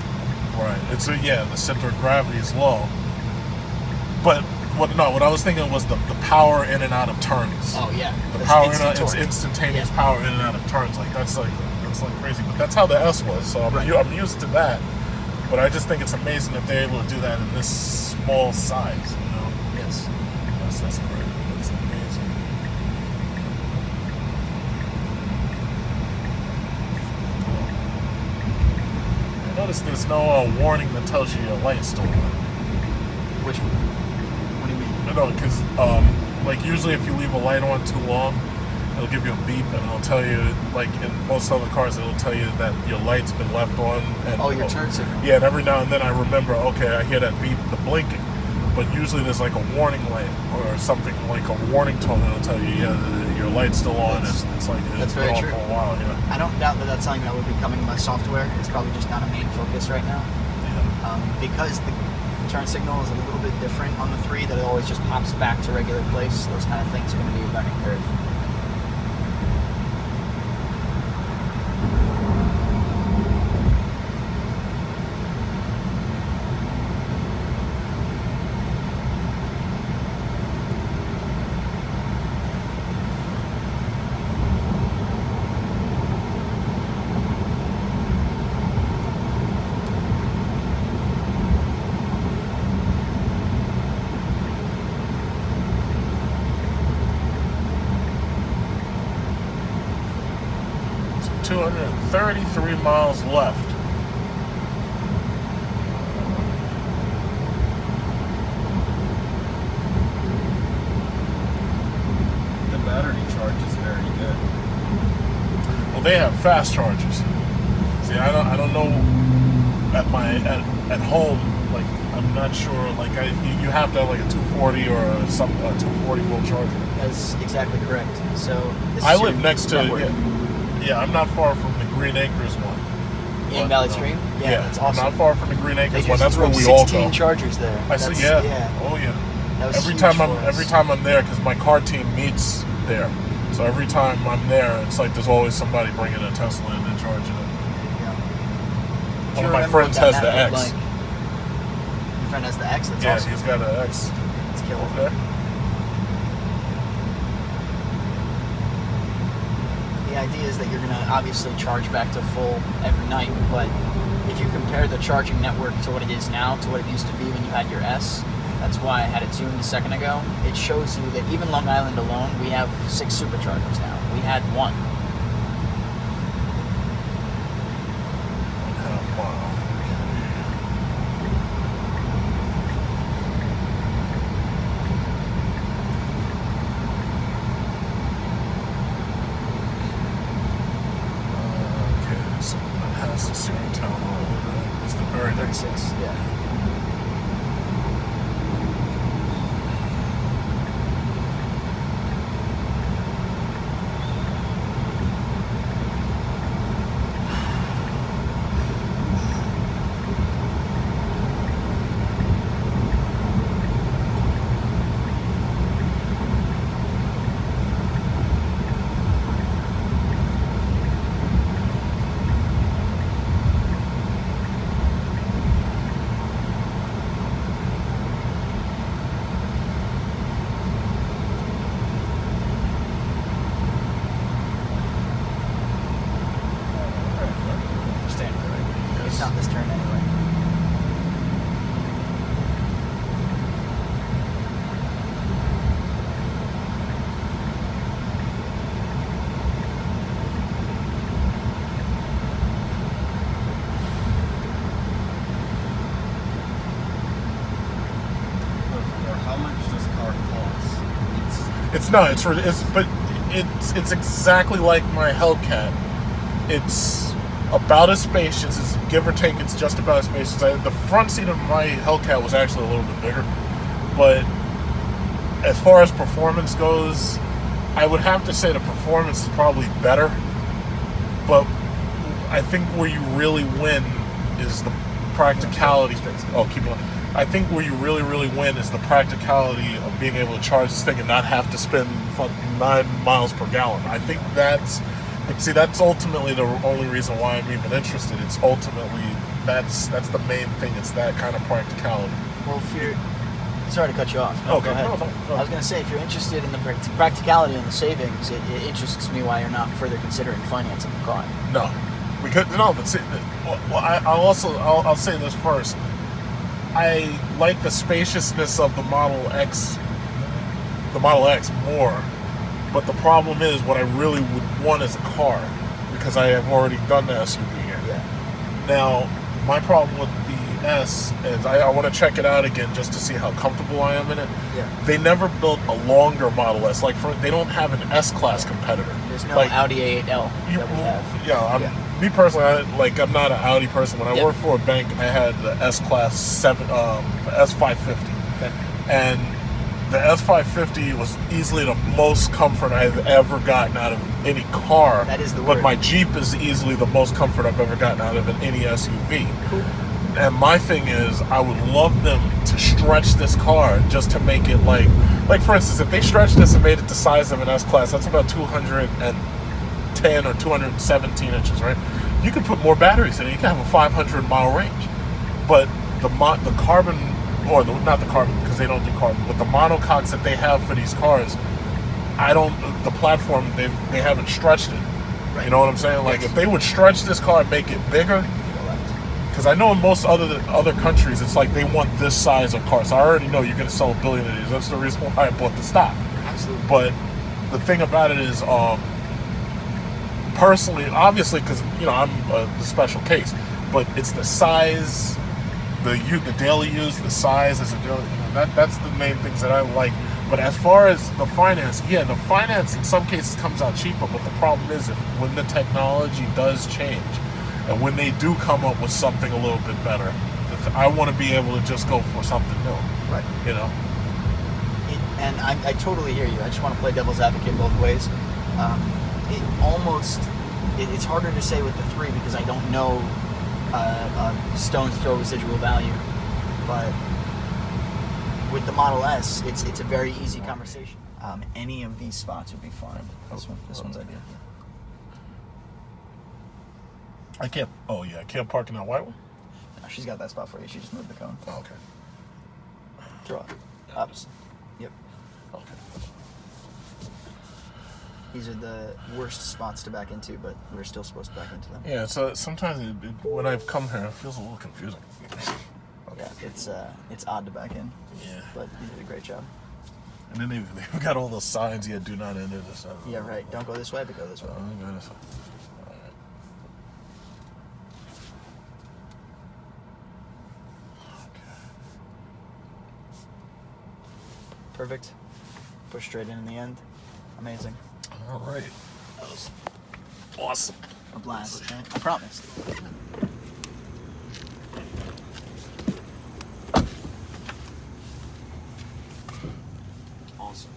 [SPEAKER 1] Right. It's yeah, the center of gravity is low. But what I was thinking was the power in and out of turns.
[SPEAKER 3] Oh yeah.
[SPEAKER 1] The power in and it's instantaneous power in and out of turns. Like that's like crazy. But that's how the S was. So I'm used to that. But I just think it's amazing that they're able to do that in this small size, you know?
[SPEAKER 3] Yes.
[SPEAKER 1] That's great. That's amazing. I noticed there's no warning that tells you your light's still on.
[SPEAKER 3] Which one? What do you mean?
[SPEAKER 1] No, because like usually if you leave a light on too long, it'll give you a beep and it'll tell you, like in most other cars, it'll tell you that your light's been left on. And,
[SPEAKER 3] your turn signal.
[SPEAKER 1] Yeah, and every now and then I remember, okay, I hear that beep, the blinking. But usually there's like a warning light or something like a warning tone that'll tell you, yeah, your light's still on. It's like it's been on for a while. Yeah.
[SPEAKER 3] I don't doubt that that's something that would be coming in my software. It's probably just not a main focus right now.
[SPEAKER 1] Yeah.
[SPEAKER 3] Because the turn signal is a little bit different on the 3, that it always just pops back to regular place. Those kind of things are going to be a learning curve.
[SPEAKER 1] So 233 miles left.
[SPEAKER 2] The battery charge is very good.
[SPEAKER 1] Well, they have fast chargers. See, I don't know at home. Like I'm not sure. Like you have to have like a 240 or a 240 volt charger.
[SPEAKER 3] That's exactly correct. So this
[SPEAKER 1] I
[SPEAKER 3] is
[SPEAKER 1] live
[SPEAKER 3] your
[SPEAKER 1] next to
[SPEAKER 3] network.
[SPEAKER 1] yeah. I'm not far from the Green Acres one.
[SPEAKER 3] In Valley Stream? Yeah, that's awesome.
[SPEAKER 1] I'm not far from the Green
[SPEAKER 3] They
[SPEAKER 1] Acres
[SPEAKER 3] just
[SPEAKER 1] one. That's
[SPEAKER 3] threw
[SPEAKER 1] where
[SPEAKER 3] up
[SPEAKER 1] we all
[SPEAKER 3] 16
[SPEAKER 1] go.
[SPEAKER 3] chargers there.
[SPEAKER 1] I see.
[SPEAKER 3] That's-
[SPEAKER 1] Yeah. Oh yeah.
[SPEAKER 3] That was
[SPEAKER 1] Every
[SPEAKER 3] huge
[SPEAKER 1] time
[SPEAKER 3] for us.
[SPEAKER 1] I'm there, because my car team meets there. So every time I'm there, it's like there's always somebody bringing a Tesla in and charging it.
[SPEAKER 3] Yeah. If
[SPEAKER 1] One
[SPEAKER 3] you
[SPEAKER 1] of my
[SPEAKER 3] remember
[SPEAKER 1] friends
[SPEAKER 3] what that
[SPEAKER 1] has the
[SPEAKER 3] map
[SPEAKER 1] X.
[SPEAKER 3] looked like. Your friend has the X? That's
[SPEAKER 1] Yeah,
[SPEAKER 3] awesome.
[SPEAKER 1] he's got an X.
[SPEAKER 3] It's killer.
[SPEAKER 1] Okay.
[SPEAKER 3] The idea is that you're going to obviously charge back to full every night, but if you compare the charging network to what it is now to what it used to be when you had your S, that's why I had it tuned a second ago. It shows you that even Long Island alone, we have 6 superchargers now. We had 1.
[SPEAKER 1] Okay, so that has the Searing Town Road, right? It's the very next
[SPEAKER 3] 36, yeah. It's not this turn anyway.
[SPEAKER 2] Or how much does a car cost?
[SPEAKER 1] It's exactly like my Hellcat. It's about as spacious, it's give or take, it's just about as spacious. The front seat of my Hellcat was actually a little bit bigger, but as far as performance goes, I would have to say the performance is probably better, but I think where you really win is the practicality. Oh, keep on. I think where you really, really win is the practicality of being able to charge this thing and not have to spend 9 miles per gallon. I think that's ultimately the only reason why I'm even interested. It's ultimately that's the main thing. It's that kind of practicality.
[SPEAKER 3] Well, if you're sorry to cut you off. No,
[SPEAKER 1] Okay,
[SPEAKER 3] go ahead.
[SPEAKER 1] no.
[SPEAKER 3] I was going to say, if you're interested in the practicality and the savings, it interests me why you're not further considering financing the car.
[SPEAKER 1] No, but see, I'll say this first. I like the spaciousness of the Model X more, but the problem is what I really would want is a car, because I have already done the SUV here.
[SPEAKER 3] Yeah.
[SPEAKER 1] Now, my problem with the S is I want to check it out again just to see how comfortable I am in it.
[SPEAKER 3] Yeah.
[SPEAKER 1] They never built a longer Model S. They don't have an S-Class competitor.
[SPEAKER 3] There's no Audi A8L that we have.
[SPEAKER 1] Me personally, I'm not an Audi person. When I worked for a bank, I had the S-Class S550.
[SPEAKER 3] Okay.
[SPEAKER 1] And the S550 was easily the most comfort I've ever gotten out of any car.
[SPEAKER 3] That is the
[SPEAKER 1] But
[SPEAKER 3] word.
[SPEAKER 1] my Jeep is easily the most comfort I've ever gotten out of any SUV.
[SPEAKER 3] Cool.
[SPEAKER 1] And my thing is, I would love them to stretch this car just to make it like for instance, if they stretched this and made it the size of an S-Class, that's about 210 or 217 inches, right? You could put more batteries in it. You can have a 500-mile range. But the carbon, or not the carbon because they don't do carbon, but the monocoques that they have for these cars, the platform, they haven't stretched it.
[SPEAKER 3] Right.
[SPEAKER 1] You know what I'm saying? Like, if they would stretch this car and make it bigger, because I know in most other countries, it's like they want this size of car. So I already know you're going to sell 1 billion of these. That's the reason why I bought the stock.
[SPEAKER 3] Absolutely.
[SPEAKER 1] But the thing about it is, personally, obviously, because I'm the special case, but it's the size, the daily use, the size as a daily. That's the main things that I like. But as far as the finance, the finance in some cases comes out cheaper. But the problem is, when the technology does change, and when they do come up with something a little bit better, I want to be able to just go for something new.
[SPEAKER 3] Right.
[SPEAKER 1] And
[SPEAKER 3] I totally hear you. I just want to play devil's advocate both ways. It's harder to say with the 3 because I don't know stone's throw residual value. But with the Model S, it's a very easy conversation. Any of these spots would be fine. This one's ideal.
[SPEAKER 1] I can't park in that white one?
[SPEAKER 3] No, she's got that spot for you. She just moved the cone.
[SPEAKER 1] Oh, okay.
[SPEAKER 3] Throw it. Opposite. Yep.
[SPEAKER 1] Okay.
[SPEAKER 3] These are the worst spots to back into, but we're still supposed to back into them.
[SPEAKER 1] Yeah, so sometimes when I've come here, it feels a little confusing.
[SPEAKER 3] Yeah, it's odd to back in.
[SPEAKER 1] Yeah.
[SPEAKER 3] But you did a great job.
[SPEAKER 1] And then they've got all those signs, do not enter this.
[SPEAKER 3] Yeah, right. Don't go this way, but go this way.
[SPEAKER 1] Go this way. All right.
[SPEAKER 3] Perfect. Push straight in the end. Amazing.
[SPEAKER 1] All right. That was awesome.
[SPEAKER 3] A blast. Okay? I promise. Awesome.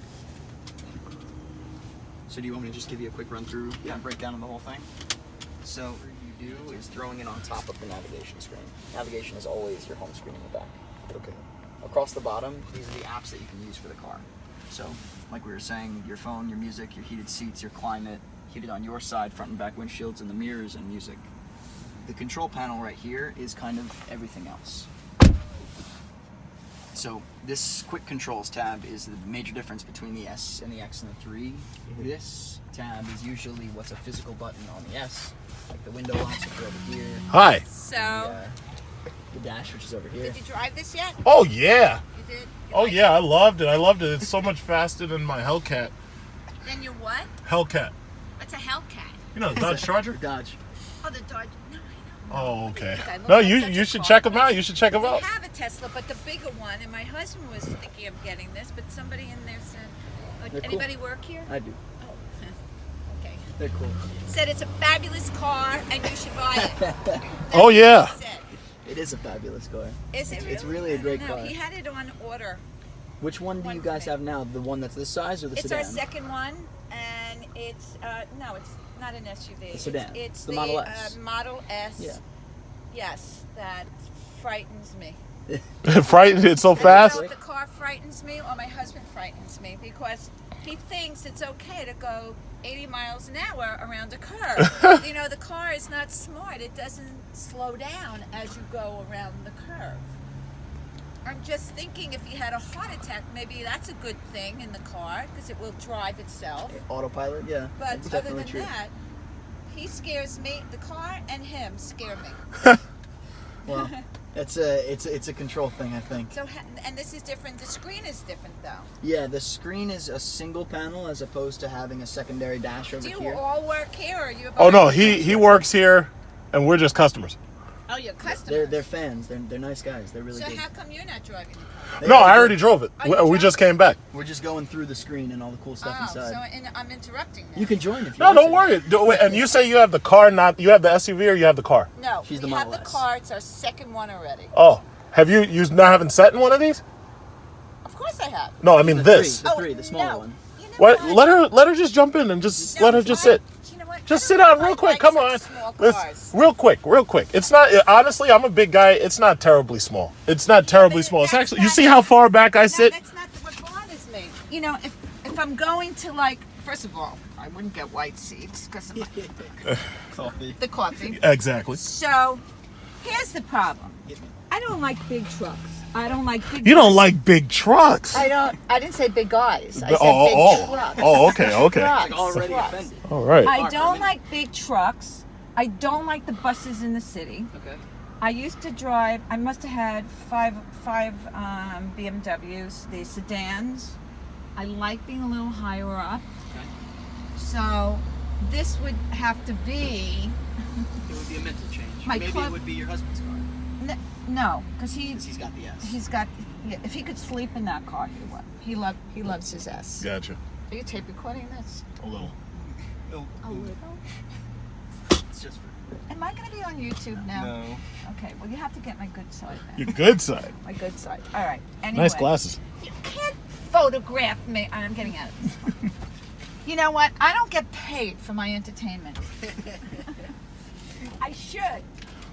[SPEAKER 3] So do you want me to just give you a quick run through and breakdown of the whole thing? So what you do is throwing it on top of the navigation screen. Navigation is always your home screen in the back. Okay. Across the bottom, these are the apps that you can use for the car. So, like we were saying, your phone, your music, your heated seats, your climate, heated on your side, front and back windshields, and the mirrors and music. The control panel right here is kind of everything else. So this quick controls tab is the major difference between the S and the X and the 3. This tab is usually what's a physical button on the S, like the window locks which are over here.
[SPEAKER 1] Hi.
[SPEAKER 5] So,
[SPEAKER 3] The dash, which is over here.
[SPEAKER 5] did you drive this yet?
[SPEAKER 1] Oh, yeah.
[SPEAKER 5] You did?
[SPEAKER 1] Oh, yeah, I loved it. It's so much faster than my Hellcat.
[SPEAKER 5] Then your what?
[SPEAKER 1] Hellcat.
[SPEAKER 5] What's a Hellcat?
[SPEAKER 1] You know, the Dodge Charger?
[SPEAKER 3] Dodge.
[SPEAKER 5] Oh, the Dodge. No, I know.
[SPEAKER 1] Oh, okay.
[SPEAKER 5] I look
[SPEAKER 1] No,
[SPEAKER 5] like
[SPEAKER 1] you
[SPEAKER 5] such a
[SPEAKER 1] should
[SPEAKER 5] car.
[SPEAKER 1] check them out. You should check them
[SPEAKER 5] We
[SPEAKER 1] out.
[SPEAKER 5] have a Tesla, but the bigger one, and my husband was thinking of getting this, but somebody in there said,
[SPEAKER 3] They're cool.
[SPEAKER 5] anybody work here?
[SPEAKER 3] I do.
[SPEAKER 5] Oh, okay.
[SPEAKER 3] They're cool.
[SPEAKER 5] Said it's a fabulous car, and you should buy it. That's
[SPEAKER 1] Oh,
[SPEAKER 5] what
[SPEAKER 1] yeah.
[SPEAKER 5] he said.
[SPEAKER 3] It is a fabulous car.
[SPEAKER 5] Is it really?
[SPEAKER 3] It's really a great
[SPEAKER 5] I don't know.
[SPEAKER 3] car.
[SPEAKER 5] He had it on order.
[SPEAKER 3] Which one do
[SPEAKER 5] One
[SPEAKER 3] you
[SPEAKER 5] for
[SPEAKER 3] guys
[SPEAKER 5] me.
[SPEAKER 3] have now? The one that's this size or the
[SPEAKER 5] It's
[SPEAKER 3] sedan?
[SPEAKER 5] our second one, and it's no, it's not an SUV.
[SPEAKER 3] The sedan.
[SPEAKER 5] It's
[SPEAKER 3] The Model S.
[SPEAKER 5] Model S.
[SPEAKER 3] Yeah.
[SPEAKER 5] Yes, that frightens me.
[SPEAKER 1] Frightened it so
[SPEAKER 5] I don't
[SPEAKER 1] fast?
[SPEAKER 5] know if the car frightens me or my husband frightens me because he thinks it's okay to go 80 miles an hour around a curve. You know, the car is not smart. It doesn't slow down as you go around the curve. I'm just thinking if he had a heart attack, maybe that's a good thing in the car because it will drive itself.
[SPEAKER 3] Autopilot, yeah.
[SPEAKER 5] But
[SPEAKER 3] that's
[SPEAKER 5] other
[SPEAKER 3] definitely
[SPEAKER 5] than
[SPEAKER 3] true.
[SPEAKER 5] that, he scares me. The car and him scare me.
[SPEAKER 3] Well, it's a control thing, I think.
[SPEAKER 5] So, and this is different. The screen is different, though.
[SPEAKER 3] Yeah, the screen is a single panel as opposed to having a secondary dash over
[SPEAKER 5] Do you
[SPEAKER 3] here.
[SPEAKER 5] all work here, or are you?
[SPEAKER 1] Oh no, he works here, and we're just customers.
[SPEAKER 5] Oh, you're customers.
[SPEAKER 3] They're fans. They're nice guys. They're really
[SPEAKER 5] So
[SPEAKER 3] good.
[SPEAKER 5] how come you're not driving the car?
[SPEAKER 3] They
[SPEAKER 1] No,
[SPEAKER 3] really
[SPEAKER 1] I
[SPEAKER 3] good.
[SPEAKER 1] already drove it.
[SPEAKER 5] Oh, you
[SPEAKER 1] We
[SPEAKER 5] drove
[SPEAKER 1] just came back.
[SPEAKER 3] We're just going through the screen and all the cool stuff
[SPEAKER 5] Oh,
[SPEAKER 3] inside.
[SPEAKER 5] so I'm interrupting now.
[SPEAKER 3] You can join if you
[SPEAKER 1] No,
[SPEAKER 3] want
[SPEAKER 1] don't
[SPEAKER 3] to.
[SPEAKER 1] worry. And you say you have the car, not you have the SUV, or you have the car?
[SPEAKER 5] No,
[SPEAKER 3] She's the
[SPEAKER 5] we have
[SPEAKER 3] Model
[SPEAKER 5] the
[SPEAKER 3] S.
[SPEAKER 5] car. It's our second one already.
[SPEAKER 1] Oh, have you not haven't sat in one of these?
[SPEAKER 5] Of course I have.
[SPEAKER 1] No, I mean
[SPEAKER 3] The
[SPEAKER 1] this.
[SPEAKER 3] three, the smaller
[SPEAKER 5] no.
[SPEAKER 3] one.
[SPEAKER 5] You know
[SPEAKER 1] What? Let her just jump in and just
[SPEAKER 5] No,
[SPEAKER 1] let her just
[SPEAKER 5] I-
[SPEAKER 1] sit.
[SPEAKER 5] You know what?
[SPEAKER 1] Just
[SPEAKER 5] I
[SPEAKER 1] sit
[SPEAKER 5] don't
[SPEAKER 1] down
[SPEAKER 5] know
[SPEAKER 1] real
[SPEAKER 5] if I
[SPEAKER 1] quick.
[SPEAKER 5] like
[SPEAKER 1] Come
[SPEAKER 5] such
[SPEAKER 1] on.
[SPEAKER 5] Small
[SPEAKER 1] Let's-
[SPEAKER 5] cars.
[SPEAKER 1] real quick. It's not honestly. I'm a big guy. It's not terribly small. It's not terribly
[SPEAKER 5] but
[SPEAKER 1] small. It's
[SPEAKER 5] that's
[SPEAKER 1] actually. You
[SPEAKER 5] not
[SPEAKER 1] see
[SPEAKER 5] it.
[SPEAKER 1] how far back I
[SPEAKER 5] No,
[SPEAKER 1] sit?
[SPEAKER 5] that's not what bothers me. You know, if I'm going to like, first of all, I wouldn't get white seats because of
[SPEAKER 3] Coffee.
[SPEAKER 5] the coffee.
[SPEAKER 1] Exactly.
[SPEAKER 5] So, here's the problem. I don't like big trucks. I don't like big.
[SPEAKER 1] You don't
[SPEAKER 5] buses.
[SPEAKER 1] like big trucks.
[SPEAKER 5] I didn't say big guys. I said
[SPEAKER 1] Oh,
[SPEAKER 5] big trucks.
[SPEAKER 1] Oh, okay.
[SPEAKER 5] Trucks,
[SPEAKER 3] Like already
[SPEAKER 5] trucks.
[SPEAKER 3] offended.
[SPEAKER 1] All right.
[SPEAKER 5] I don't like big trucks. I don't like the buses in the city.
[SPEAKER 3] Okay.
[SPEAKER 5] I used to drive. I must have had five BMWs, the sedans. I like being a little higher up.
[SPEAKER 3] Okay.
[SPEAKER 5] So this would have to be
[SPEAKER 3] It would be a mental change.
[SPEAKER 5] My
[SPEAKER 3] Maybe
[SPEAKER 5] club-
[SPEAKER 3] it would be your husband's car
[SPEAKER 5] no, because
[SPEAKER 3] because he's got the S.
[SPEAKER 5] he's got. Yeah, if he could sleep in that car, he would. He loves his S.
[SPEAKER 1] Gotcha.
[SPEAKER 5] Are you tape recording this?
[SPEAKER 1] A little.
[SPEAKER 5] A little.
[SPEAKER 3] It's just for
[SPEAKER 5] Am I going to be on YouTube now?
[SPEAKER 2] No.
[SPEAKER 5] Okay. Well, you have to get my good side then.
[SPEAKER 1] Your good side.
[SPEAKER 5] My good side. All right. Anyway.
[SPEAKER 1] Nice glasses.
[SPEAKER 5] You can't photograph me. I'm getting out of this one. You know what? I don't get paid for my entertainment. I should.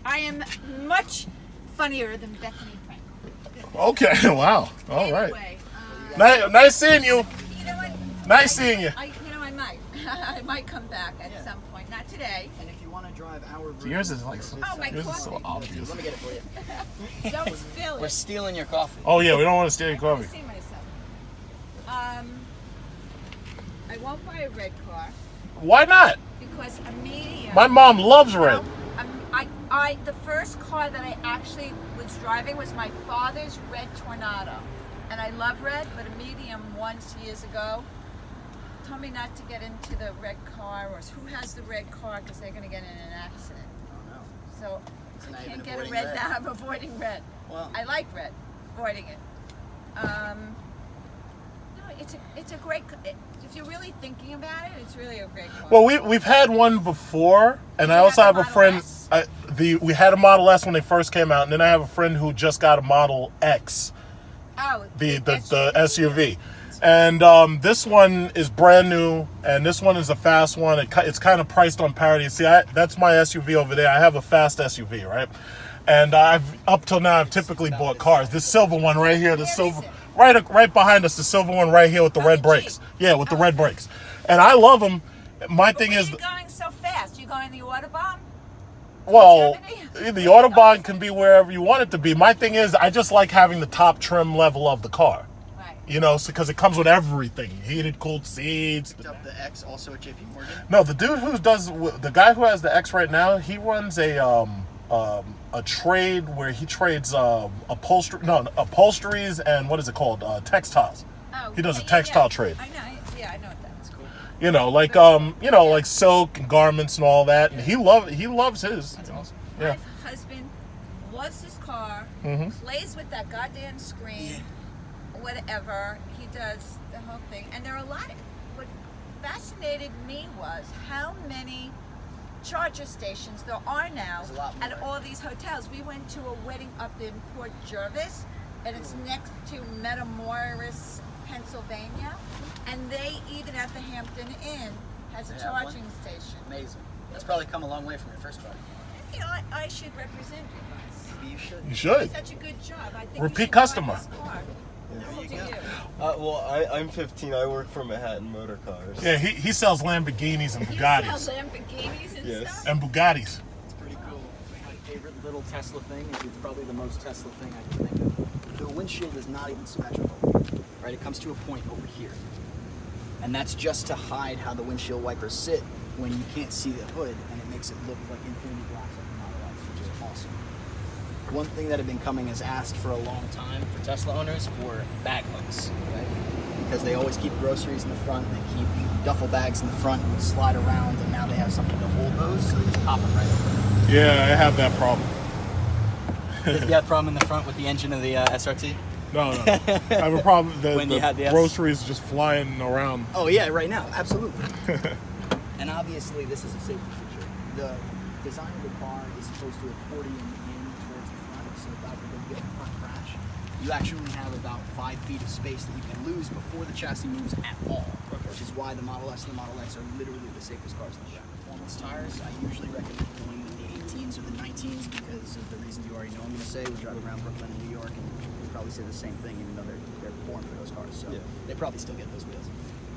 [SPEAKER 5] I am much funnier than Bethany Frank.
[SPEAKER 1] Okay. Wow. All right.
[SPEAKER 5] Anyway,
[SPEAKER 1] Nice seeing you.
[SPEAKER 5] you know what?
[SPEAKER 1] Nice seeing you.
[SPEAKER 5] I might. I might come back at some point. Not today.
[SPEAKER 3] And if you want to drive our version,
[SPEAKER 1] Yours is like
[SPEAKER 5] Oh, my
[SPEAKER 1] yours is so
[SPEAKER 5] coffee.
[SPEAKER 1] obvious.
[SPEAKER 3] Let me get it for you.
[SPEAKER 5] Don't spill
[SPEAKER 3] We're
[SPEAKER 5] it.
[SPEAKER 3] stealing your coffee.
[SPEAKER 1] Oh yeah, we don't want to steal your
[SPEAKER 5] I want
[SPEAKER 1] coffee.
[SPEAKER 5] to see myself. I won't buy a red car
[SPEAKER 1] Why not?
[SPEAKER 5] because a medium.
[SPEAKER 1] My mom loves red.
[SPEAKER 5] The first car that I actually was driving was my father's red Tornado, and I love red. But a medium once years ago told me not to get into the red car, or who has the red car because they're going to get in an accident.
[SPEAKER 3] Oh no.
[SPEAKER 5] So
[SPEAKER 3] So now
[SPEAKER 5] I
[SPEAKER 3] you've
[SPEAKER 5] can't
[SPEAKER 3] been
[SPEAKER 5] get a
[SPEAKER 3] avoiding
[SPEAKER 5] red
[SPEAKER 3] red.
[SPEAKER 5] now. I'm avoiding red.
[SPEAKER 3] Well,
[SPEAKER 5] I like red, avoiding it. No, it's a great. If you're really thinking about it, it's really a great car.
[SPEAKER 1] Well, we've had one before, and
[SPEAKER 5] You
[SPEAKER 1] I also
[SPEAKER 5] had
[SPEAKER 1] have
[SPEAKER 5] the
[SPEAKER 1] a
[SPEAKER 5] Model
[SPEAKER 1] friend.
[SPEAKER 5] S?
[SPEAKER 1] We had a Model S when they first came out, and then I have a friend who just got a Model X,
[SPEAKER 5] Oh,
[SPEAKER 1] the SUV. And this one is brand new, and this one is a fast one. It's kind of priced on parity. See, that's my SUV over there. I have a fast SUV, right? And up till now, I've typically bought cars. This silver one right here, the
[SPEAKER 5] Where
[SPEAKER 1] silver,
[SPEAKER 5] is it?
[SPEAKER 1] right behind us, the silver one right here with the red
[SPEAKER 5] the
[SPEAKER 1] brakes.
[SPEAKER 5] Jeep.
[SPEAKER 1] Yeah, with the
[SPEAKER 5] Oh,
[SPEAKER 1] red
[SPEAKER 5] okay.
[SPEAKER 1] brakes. And I love them. My
[SPEAKER 5] But
[SPEAKER 1] thing
[SPEAKER 5] where
[SPEAKER 1] is,
[SPEAKER 5] are you going so fast? You going the Autobahn?
[SPEAKER 1] well,
[SPEAKER 5] Germany?
[SPEAKER 1] the Autobahn can be wherever you want it to be. My thing is, I just like having the top trim level of the car.
[SPEAKER 5] Right.
[SPEAKER 1] You know, because it comes with everything: heated, cooled seats.
[SPEAKER 3] picked up the X also at JP Morgan.
[SPEAKER 1] No, the dude the guy who has the X right now, he runs a trade where he trades upholsteries and what is it called? Textiles.
[SPEAKER 5] Oh,
[SPEAKER 1] He does a
[SPEAKER 5] yeah,
[SPEAKER 1] textile
[SPEAKER 5] yeah.
[SPEAKER 1] trade.
[SPEAKER 5] I know. Yeah, I know what that is. Cool.
[SPEAKER 1] You know, like like silk and garments and all that. And he loves his.
[SPEAKER 3] That's awesome.
[SPEAKER 1] Yeah.
[SPEAKER 5] My husband loves his car, plays with that goddamn screen, whatever. He does the whole thing. And there are a lot of, what fascinated me was how many charger stations there are now
[SPEAKER 3] There's a lot
[SPEAKER 5] at
[SPEAKER 3] more.
[SPEAKER 5] all these hotels. We went to a wedding up in Port Jervis, and it's next to Metamoris, Pennsylvania. And they, even at the Hampton Inn, has a
[SPEAKER 3] They have one?
[SPEAKER 5] charging station.
[SPEAKER 3] Amazing. That's probably come a long way from your first car.
[SPEAKER 5] You know, I should represent you guys.
[SPEAKER 3] Maybe you should.
[SPEAKER 1] You should.
[SPEAKER 5] Such a good job. I think
[SPEAKER 1] Repeat
[SPEAKER 5] you should
[SPEAKER 1] customer.
[SPEAKER 5] buy this car. How old are you?
[SPEAKER 2] Well, I'm 15. I work for Manhattan Motor Cars.
[SPEAKER 1] Yeah, he sells Lamborghinis and
[SPEAKER 5] You
[SPEAKER 1] Bugattis.
[SPEAKER 5] sell Lamborghinis and
[SPEAKER 3] Yes.
[SPEAKER 5] stuff?
[SPEAKER 1] And Bugattis.
[SPEAKER 3] It's pretty cool. My favorite little Tesla thing is it's probably the most Tesla thing I can think of. The windshield is not even symmetrical, right? It comes to a point over here. And that's just to hide how the windshield wipers sit when you can't see the hood, and it makes it look like infinity glass like the Model X, which is awesome. One thing that had been coming as asked for a long time for Tesla owners were bag hooks, right? Because they always keep groceries in the front, they keep duffel bags in the front and slide around, and now they have something to hold those, so they just pop them right over.
[SPEAKER 1] Yeah, I have that problem.
[SPEAKER 3] You have a problem in the front with the engine of the SRT?
[SPEAKER 1] No. I have a problem.
[SPEAKER 3] When you had the S-
[SPEAKER 1] groceries just flying around.
[SPEAKER 3] Oh yeah, right now, absolutely. And obviously this is a safety feature. The design of the car is supposed to accordion in towards the front, so God forbid you get a front crash. You actually have about 5 feet of space that you can lose before the chassis moves at all, which is why the Model S and the Model X are literally the safest cars in the world. Performance tires, I usually recommend going with the 18s or the 19s because of the reasons you already know I'm going to say. We drive around Brooklyn and New York and we probably say the same thing even though they're born for those cars, so they probably still get those wheels.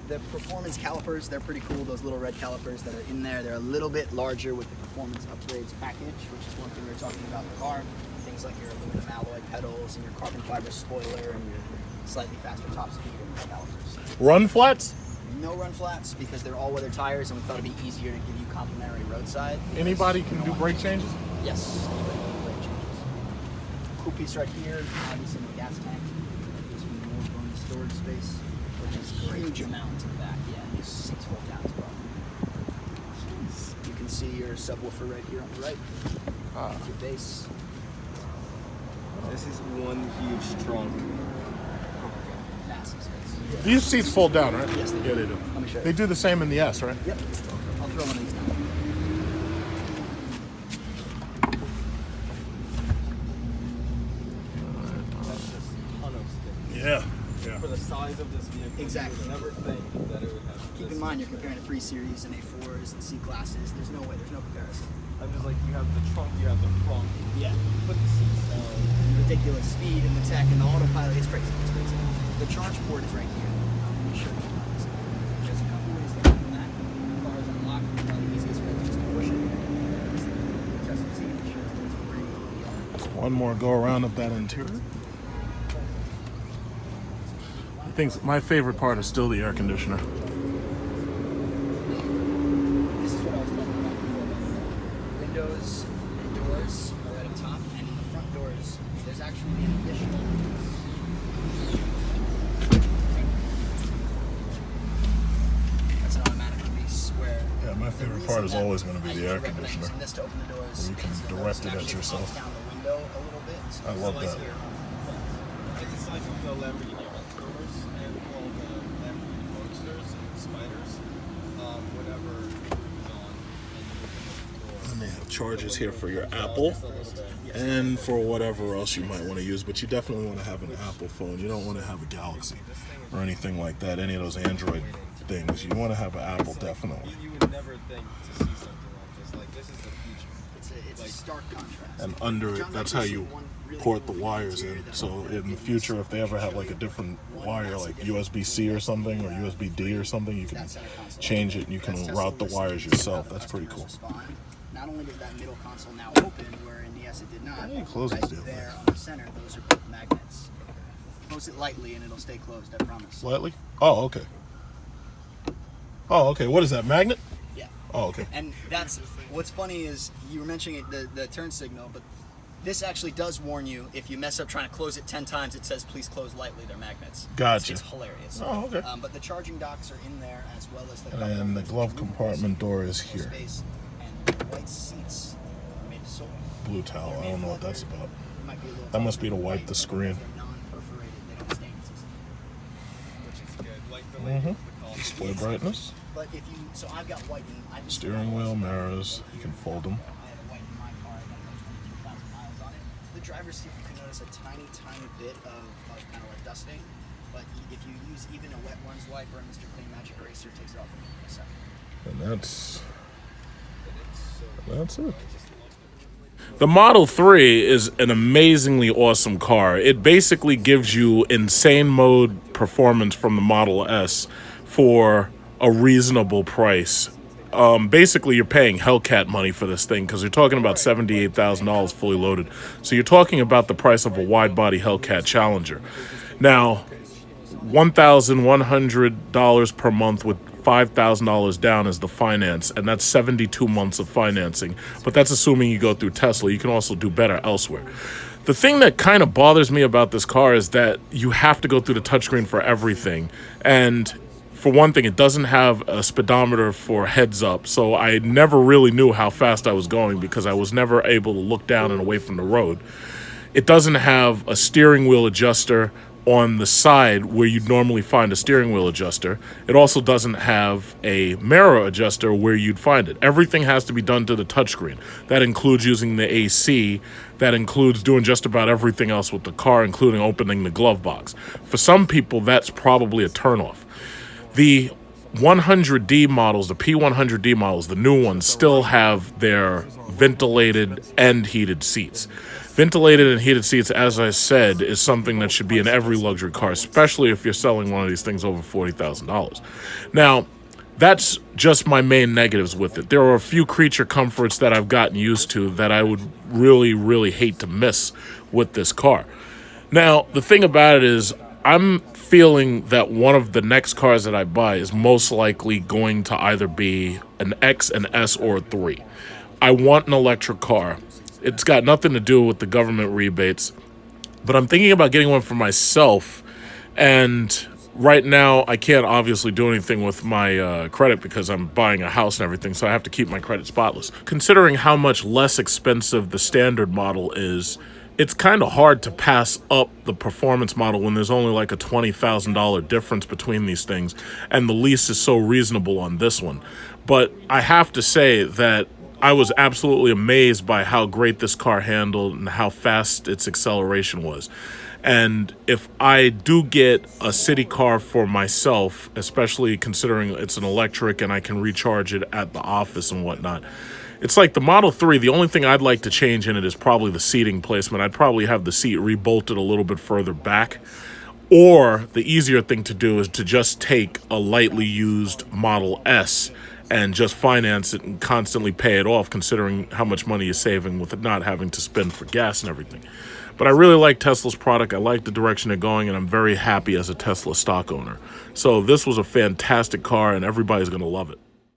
[SPEAKER 3] The performance calipers, they're pretty cool, those little red calipers that are in there. They're a little bit larger with the performance upgrades package, which is one thing we were talking about in the car. Things like your aluminum alloy pedals and your carbon fiber spoiler and your slightly faster top speed and your calipers.
[SPEAKER 1] Run flats?
[SPEAKER 3] No run flats because they're all-weather tires and we thought it'd be easier to give you complimentary roadside.
[SPEAKER 1] Anybody can do brake changes?
[SPEAKER 3] Yes, anybody can do brake changes. Cool piece right here, obviously in the gas tank. Just more going to storage space. There's a huge amount to the back, yeah. These seats fold down as well. You can see your subwoofer right here on the right. That's your base.
[SPEAKER 2] This is one huge trunk.
[SPEAKER 3] Massive space.
[SPEAKER 1] These seats fold down, right?
[SPEAKER 3] Yes, they do.
[SPEAKER 1] Yeah, they do.
[SPEAKER 3] Let me show you.
[SPEAKER 1] They do the same in the S, right?
[SPEAKER 3] Yep. I'll throw one of these down.
[SPEAKER 2] That's just a ton of space.
[SPEAKER 1] Yeah.
[SPEAKER 2] For the size of this vehicle,
[SPEAKER 3] Exactly.
[SPEAKER 2] you would never think that it would have
[SPEAKER 3] Keep
[SPEAKER 2] this
[SPEAKER 3] in mind, you're comparing to 3 Series and A4s and C classes. There's no way, there's no comparison.
[SPEAKER 2] I'm just like, you have the trunk, you have the front.
[SPEAKER 3] Yeah.
[SPEAKER 2] Put the seats down.
[SPEAKER 3] Ridiculous speed and the tech and the autopilot. It's crazy. It's crazy. The charge port is right here. Let me show you guys. There's a couple ways to open that. The car is unlocked. Probably the easiest way is just to push it. Test and see. It shows that it's free.
[SPEAKER 1] One more go around of that interior. I think my favorite part is still the air conditioner.
[SPEAKER 3] This is what I was talking about before. Windows and doors are right up top, and in the front doors, there's actually an additional. That's an automatic release where.
[SPEAKER 1] Yeah, my favorite part is always going to be the air conditioner.
[SPEAKER 3] Using this to open the doors.
[SPEAKER 1] You can
[SPEAKER 3] so the
[SPEAKER 1] direct
[SPEAKER 3] nose
[SPEAKER 1] it at
[SPEAKER 3] actually
[SPEAKER 1] yourself.
[SPEAKER 3] pulls down the window a little bit. So
[SPEAKER 1] I love
[SPEAKER 3] it's
[SPEAKER 1] that.
[SPEAKER 3] here.
[SPEAKER 2] It's like the Lamborghini Aventadors and all the Lamborghini Roadsters and Spiders. Whenever the roof is on and you open the door.
[SPEAKER 1] And they have chargers here for your Apple and for whatever else you might want to use, but you definitely want to have an Apple phone. You don't want to have a Galaxy or anything like that, any of those Android things. You want to have an Apple, definitely.
[SPEAKER 2] You would never think to see something like this. Like, this is the future.
[SPEAKER 3] It's a stark contrast.
[SPEAKER 1] And under it, that's how you port the wires in. So in the future, if they ever have like a different wire, like USB-C or something, or USB-D or something, you can change it and you can route the wires yourself. That's pretty cool.
[SPEAKER 3] Not only does that middle console now open, where in the S it did not,
[SPEAKER 1] Yeah, close it,
[SPEAKER 3] right
[SPEAKER 1] dude.
[SPEAKER 3] there on the center, those are both magnets. Close it lightly and it'll stay closed, I promise.
[SPEAKER 1] Slightly? Oh, okay. Oh, okay. What is that, magnet?
[SPEAKER 3] Yeah.
[SPEAKER 1] Oh, okay.
[SPEAKER 3] And that's, what's funny is, you were mentioning the turn signal, but this actually does warn you, if you mess up trying to close it 10 times, it says please close lightly, they're magnets.
[SPEAKER 1] Gotcha.
[SPEAKER 3] It's hilarious.
[SPEAKER 1] Oh, okay.
[SPEAKER 3] But the charging docks are in there as well as the
[SPEAKER 1] And the glove compartment door is here.
[SPEAKER 3] Space, and the white seats are made of solar.
[SPEAKER 1] Blue towel. I don't know what that's about.
[SPEAKER 3] Might be a little
[SPEAKER 1] That must be to
[SPEAKER 3] white,
[SPEAKER 1] wipe the screen.
[SPEAKER 3] They're non-perforated, they don't stain easily.
[SPEAKER 2] Which is good. Like the lady with the coffee.
[SPEAKER 1] Display brightness.
[SPEAKER 3] But if you, so I've got white in, I just
[SPEAKER 1] Steering wheel, mirrors. You can fold them.
[SPEAKER 3] I have a white in my car, I got about 22,000 miles on it. The driver's seat, you can notice a tiny, tiny bit of kind of like dusting. But if you use even a wet ones wipe or a Mr. Clean Magic Eraser, it takes it off in a second.
[SPEAKER 1] And that's it. The Model 3 is an amazingly awesome car. It basically gives you insane mode performance from the Model S for a reasonable price. Basically, you're paying Hellcat money for this thing because you're talking about $78,000 fully loaded. So you're talking about the price of a wide-body Hellcat Challenger. Now, $1,100 per month with $5,000 down is the finance, and that's 72 months of financing. But that's assuming you go through Tesla. You can also do better elsewhere. The thing that kind of bothers me about this car is that you have to go through the touchscreen for everything. And for one thing, it doesn't have a speedometer for heads up, so I never really knew how fast I was going because I was never able to look down and away from the road. It doesn't have a steering wheel adjuster on the side where you'd normally find a steering wheel adjuster. It also doesn't have a mirror adjuster where you'd find it. Everything has to be done to the touchscreen. That includes using the AC. That includes doing just about everything else with the car, including opening the glove box. For some people, that's probably a turnoff. The 100D models, the P100D models, the new ones, still have their ventilated and heated seats. Ventilated and heated seats, as I said, is something that should be in every luxury car, especially if you're selling one of these things over $40,000. Now, that's just my main negatives with it. There are a few creature comforts that I've gotten used to that I would really, really hate to miss with this car. Now, the thing about it is, I'm feeling that one of the next cars that I buy is most likely going to either be an X, an S, or a 3. I want an electric car. It's got nothing to do with the government rebates, but I'm thinking about getting one for myself, and right now I can't obviously do anything with my credit because I'm buying a house and everything, so I have to keep my credit spotless. Considering how much less expensive the standard model is, it's kind of hard to pass up the performance model when there's only like a $20,000 difference between these things, and the lease is so reasonable on this one. But I have to say that I was absolutely amazed by how great this car handled and how fast its acceleration was. And if I do get a city car for myself, especially considering it's an electric and I can recharge it at the office and whatnot, it's like the Model 3, the only thing I'd like to change in it is probably the seating placement. I'd probably have the seat rebolted a little bit further back. Or the easier thing to do is to just take a lightly used Model S and just finance it and constantly pay it off, considering how much money you're saving with it not having to spend for gas and everything. But I really like Tesla's product. I like the direction they're going, and I'm very happy as a Tesla stock owner. So this was a fantastic car, and everybody's going to love it.